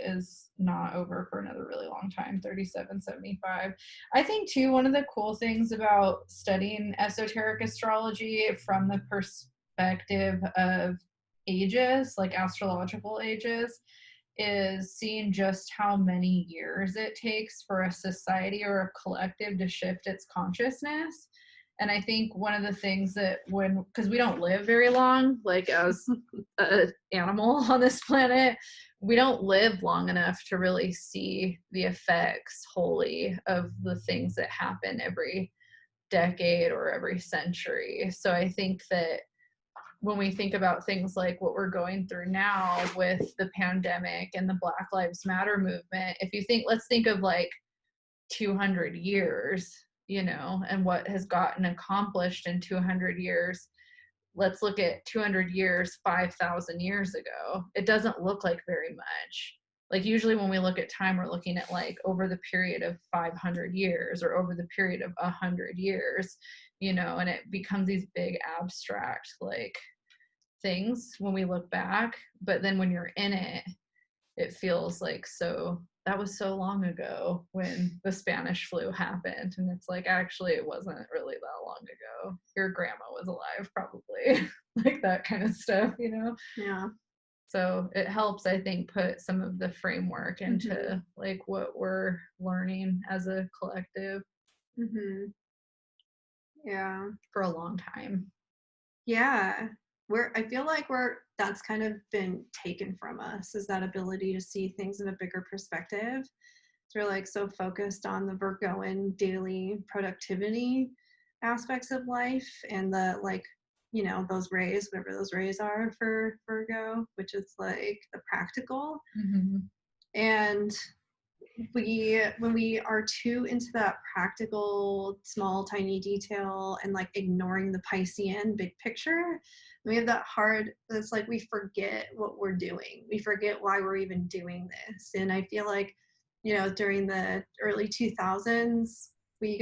is not over for another really long time, 3775. I think too, one of the cool things about studying esoteric astrology from the perspective of ages, like astrological ages, is seeing just how many years it takes for a society or a collective to shift its consciousness. And I think one of the things that because we don't live very long, like as an animal on this planet, we don't live long enough to really see the effects wholly of the things that happen every decade or every century. So I think that when we think about things like what we're going through now with the pandemic and the Black Lives Matter movement, let's think of like 200 years, and what has gotten accomplished in 200 years. Let's look at 200 years, 5,000 years ago. It doesn't look like very much. Like usually when we look at time, we're looking at like over the period of 500 years or over the period of 100 years, and it becomes these big abstract like things when we look back. But then when you're in it, it feels like that was so long ago when the Spanish flu happened. And it's like, actually, it wasn't really that long ago. Your grandma was alive, probably. Like that kind of stuff, you know? Yeah. So it helps, I think, put some of the framework into like what we're learning as a collective Yeah. for a long time. Yeah. I feel like that's kind of been taken from us, is that ability to see things in a bigger perspective. So we're like so focused on the Virgoan daily productivity aspects of life and the like, you know, those rays, whatever those rays are for Virgo, which is like the practical. And when we are too into that practical, small, tiny detail and like ignoring the Piscean big picture, we have that it's like we forget what we're doing. We forget why we're even doing this. And I feel like, you know, during the early 2000s, we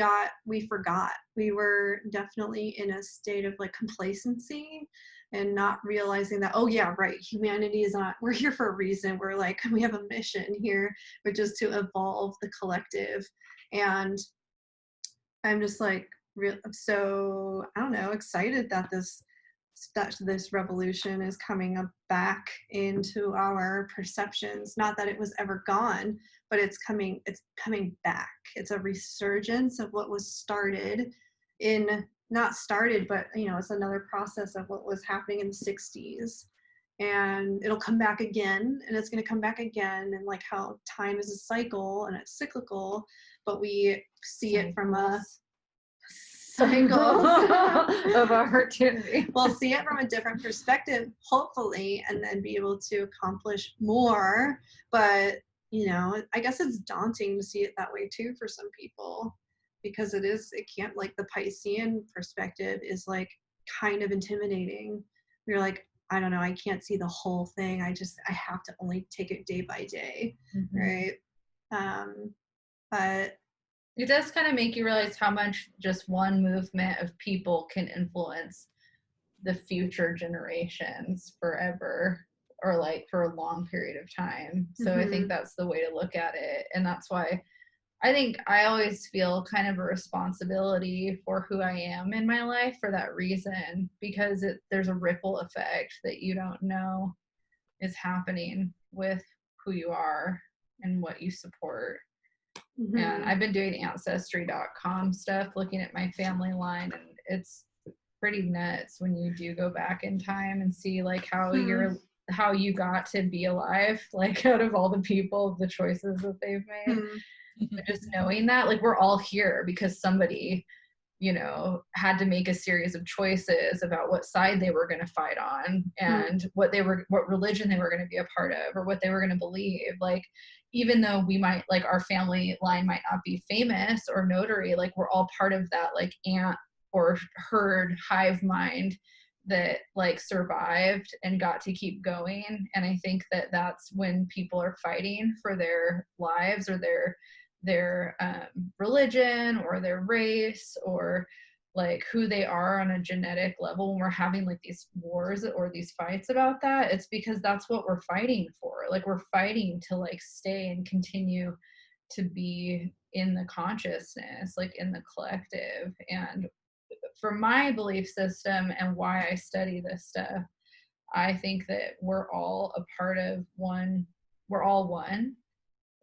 forgot. We were definitely in a state of like complacency and not realizing that, oh yeah, right, humanity is not, we're here for a reason. We're like, we have a mission here, which is to evolve the collective. And I'm just like, so, I don't know, excited that this revolution is coming up back into our perceptions. Not that it was ever gone, but it's coming back. It's a resurgence of what was started not started, but you know, it's another process of what was happening in the 60s. And it'll come back again, and it's going to come back again, and like how time is a cycle and it's cyclical, but we see it from a cycle of opportunity. We'll see it from a different perspective, hopefully, and then be able to accomplish more. But, you know, I guess it's daunting to see it that way too for some people, because it can't, like the Piscean perspective is like kind of intimidating. You're like, I don't know, I can't see the whole thing. I have to only take it day by day, right? But it does kind of make you realize how much just one movement of people can influence the future generations forever, or like for a long period of time. So I think that's the way to look at it. And that's why I think I always feel kind of a responsibility for who I am in my life for that reason, because there's a ripple effect that you don't know is happening with who you are and what you support. And I've been doing ancestry.com stuff, looking at my family line, and it's pretty nuts when you do go back in time and see like how you got to be alive, like out of all the people, the choices that they've made. But just knowing that like we're all here because somebody, you know, had to make a series of choices about what side they were going to fight on and what religion they were going to be a part of or what they were going to believe. Like, even though we might, like, our family line might not be famous or notary, like we're all part of that like ant or herd hive mind that like survived and got to keep going. And I think that that's when people are fighting for their lives or their religion or their race or like who they are on a genetic level. When we're having like these wars or these fights about that, it's because that's what we're fighting for. Like we're fighting to like stay and continue to be in the consciousness, like in the collective. And for my belief system and why I study this stuff, I think that we're all a part of one. We're all one.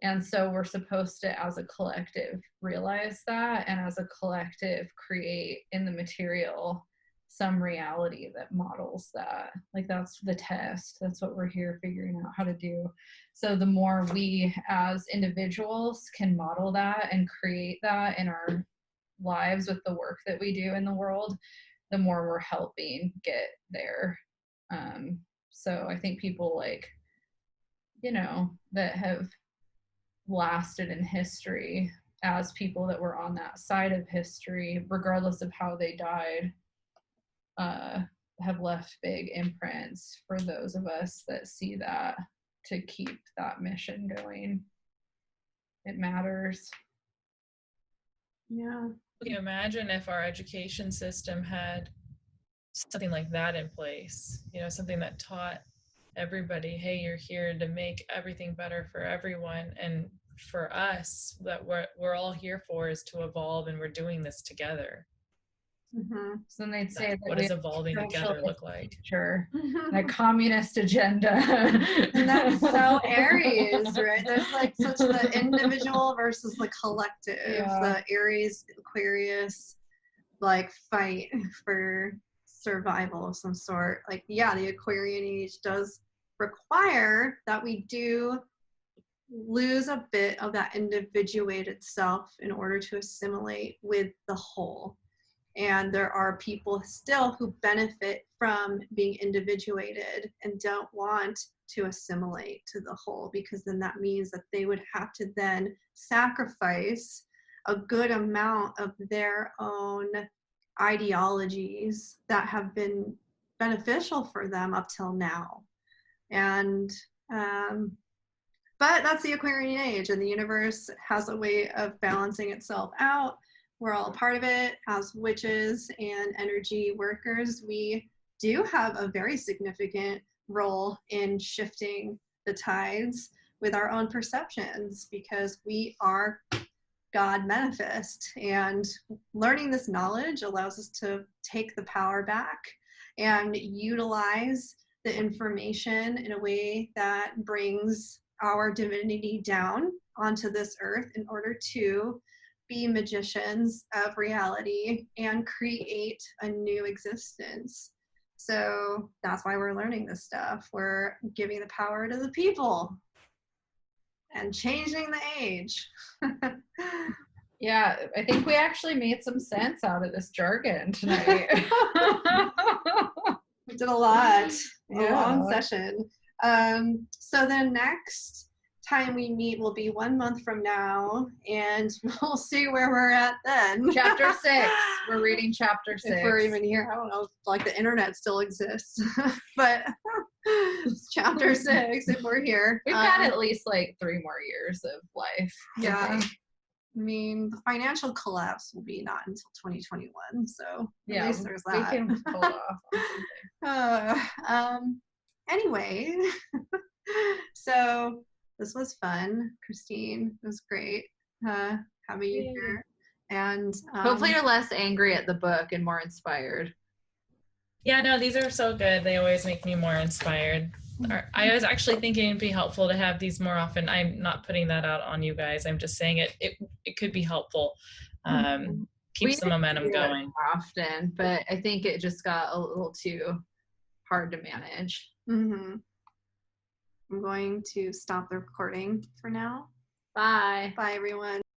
And so we're supposed to, as a collective, realize that, and as a collective, create in the material some reality that models that. Like that's the test. That's what we're here figuring out how to do. So the more we as individuals can model that and create that in our lives with the work that we do in the world, the more we're helping get there. So I think people like, you know, that have lasted in history as people that were on that side of history, regardless of how they died, have left big imprints for those of us that see that to keep that mission going. It matters. Yeah. Can you imagine if our education system had something like that in place? You know, something that taught everybody, hey, you're here to make everything better for everyone. And for us, that we're all here for is to evolve, and we're doing this together. Mm-hmm. So then they'd say that What we does evolving together look like? future, the communist agenda. And that's so Aries, right? There's like such the individual versus the collective. Yeah. The Aries, Aquarius, like fight for survival of some sort. Like, yeah, the Aquarian age does require that we do lose a bit of that individuated self in order to assimilate with the whole. And there are people still who benefit from being individuated and don't want to assimilate to the whole, because then that means that they would have to then sacrifice a good amount of their own ideologies that have been beneficial for them up till now. And but that's the Aquarian age, and the universe has a way of balancing itself out. We're all a part of it. As witches and energy workers, we do have a very significant role in shifting the tides with our own perceptions, because we are God manifest, and learning this knowledge allows us to take the power back and utilize the information in a way that brings our divinity down onto this earth in order to be magicians of reality and create a new existence. So that's why we're learning this stuff. We're giving the power to the people and changing the age. Yeah, I think we actually made some sense out of this jargon tonight. We did a lot. A long Yeah. session. So then next time we meet will be 1 month from now, and we'll see where we're at then. Chapter 6. We're reading chapter 6. If we're even here, I don't know if like the internet still exists, but chapter 6, if we're here. We've got at least like 3 more years of life. Yeah. I mean, the financial collapse will be not until 2021, so at least there's that. We can pull off on something. Anyway, so this was fun, Christine. It was great having you here. And hopefully you're less angry at the book and more inspired. Yeah, no, these are so good. They always make me more inspired. I was actually thinking it'd be helpful to have these more often. I'm not putting that out on you guys. I'm just saying it could be helpful. Keeps the momentum going. Often, but I think it just got a little too hard to manage. Mm-hmm. I'm going to stop the recording for now. Bye. Bye, everyone.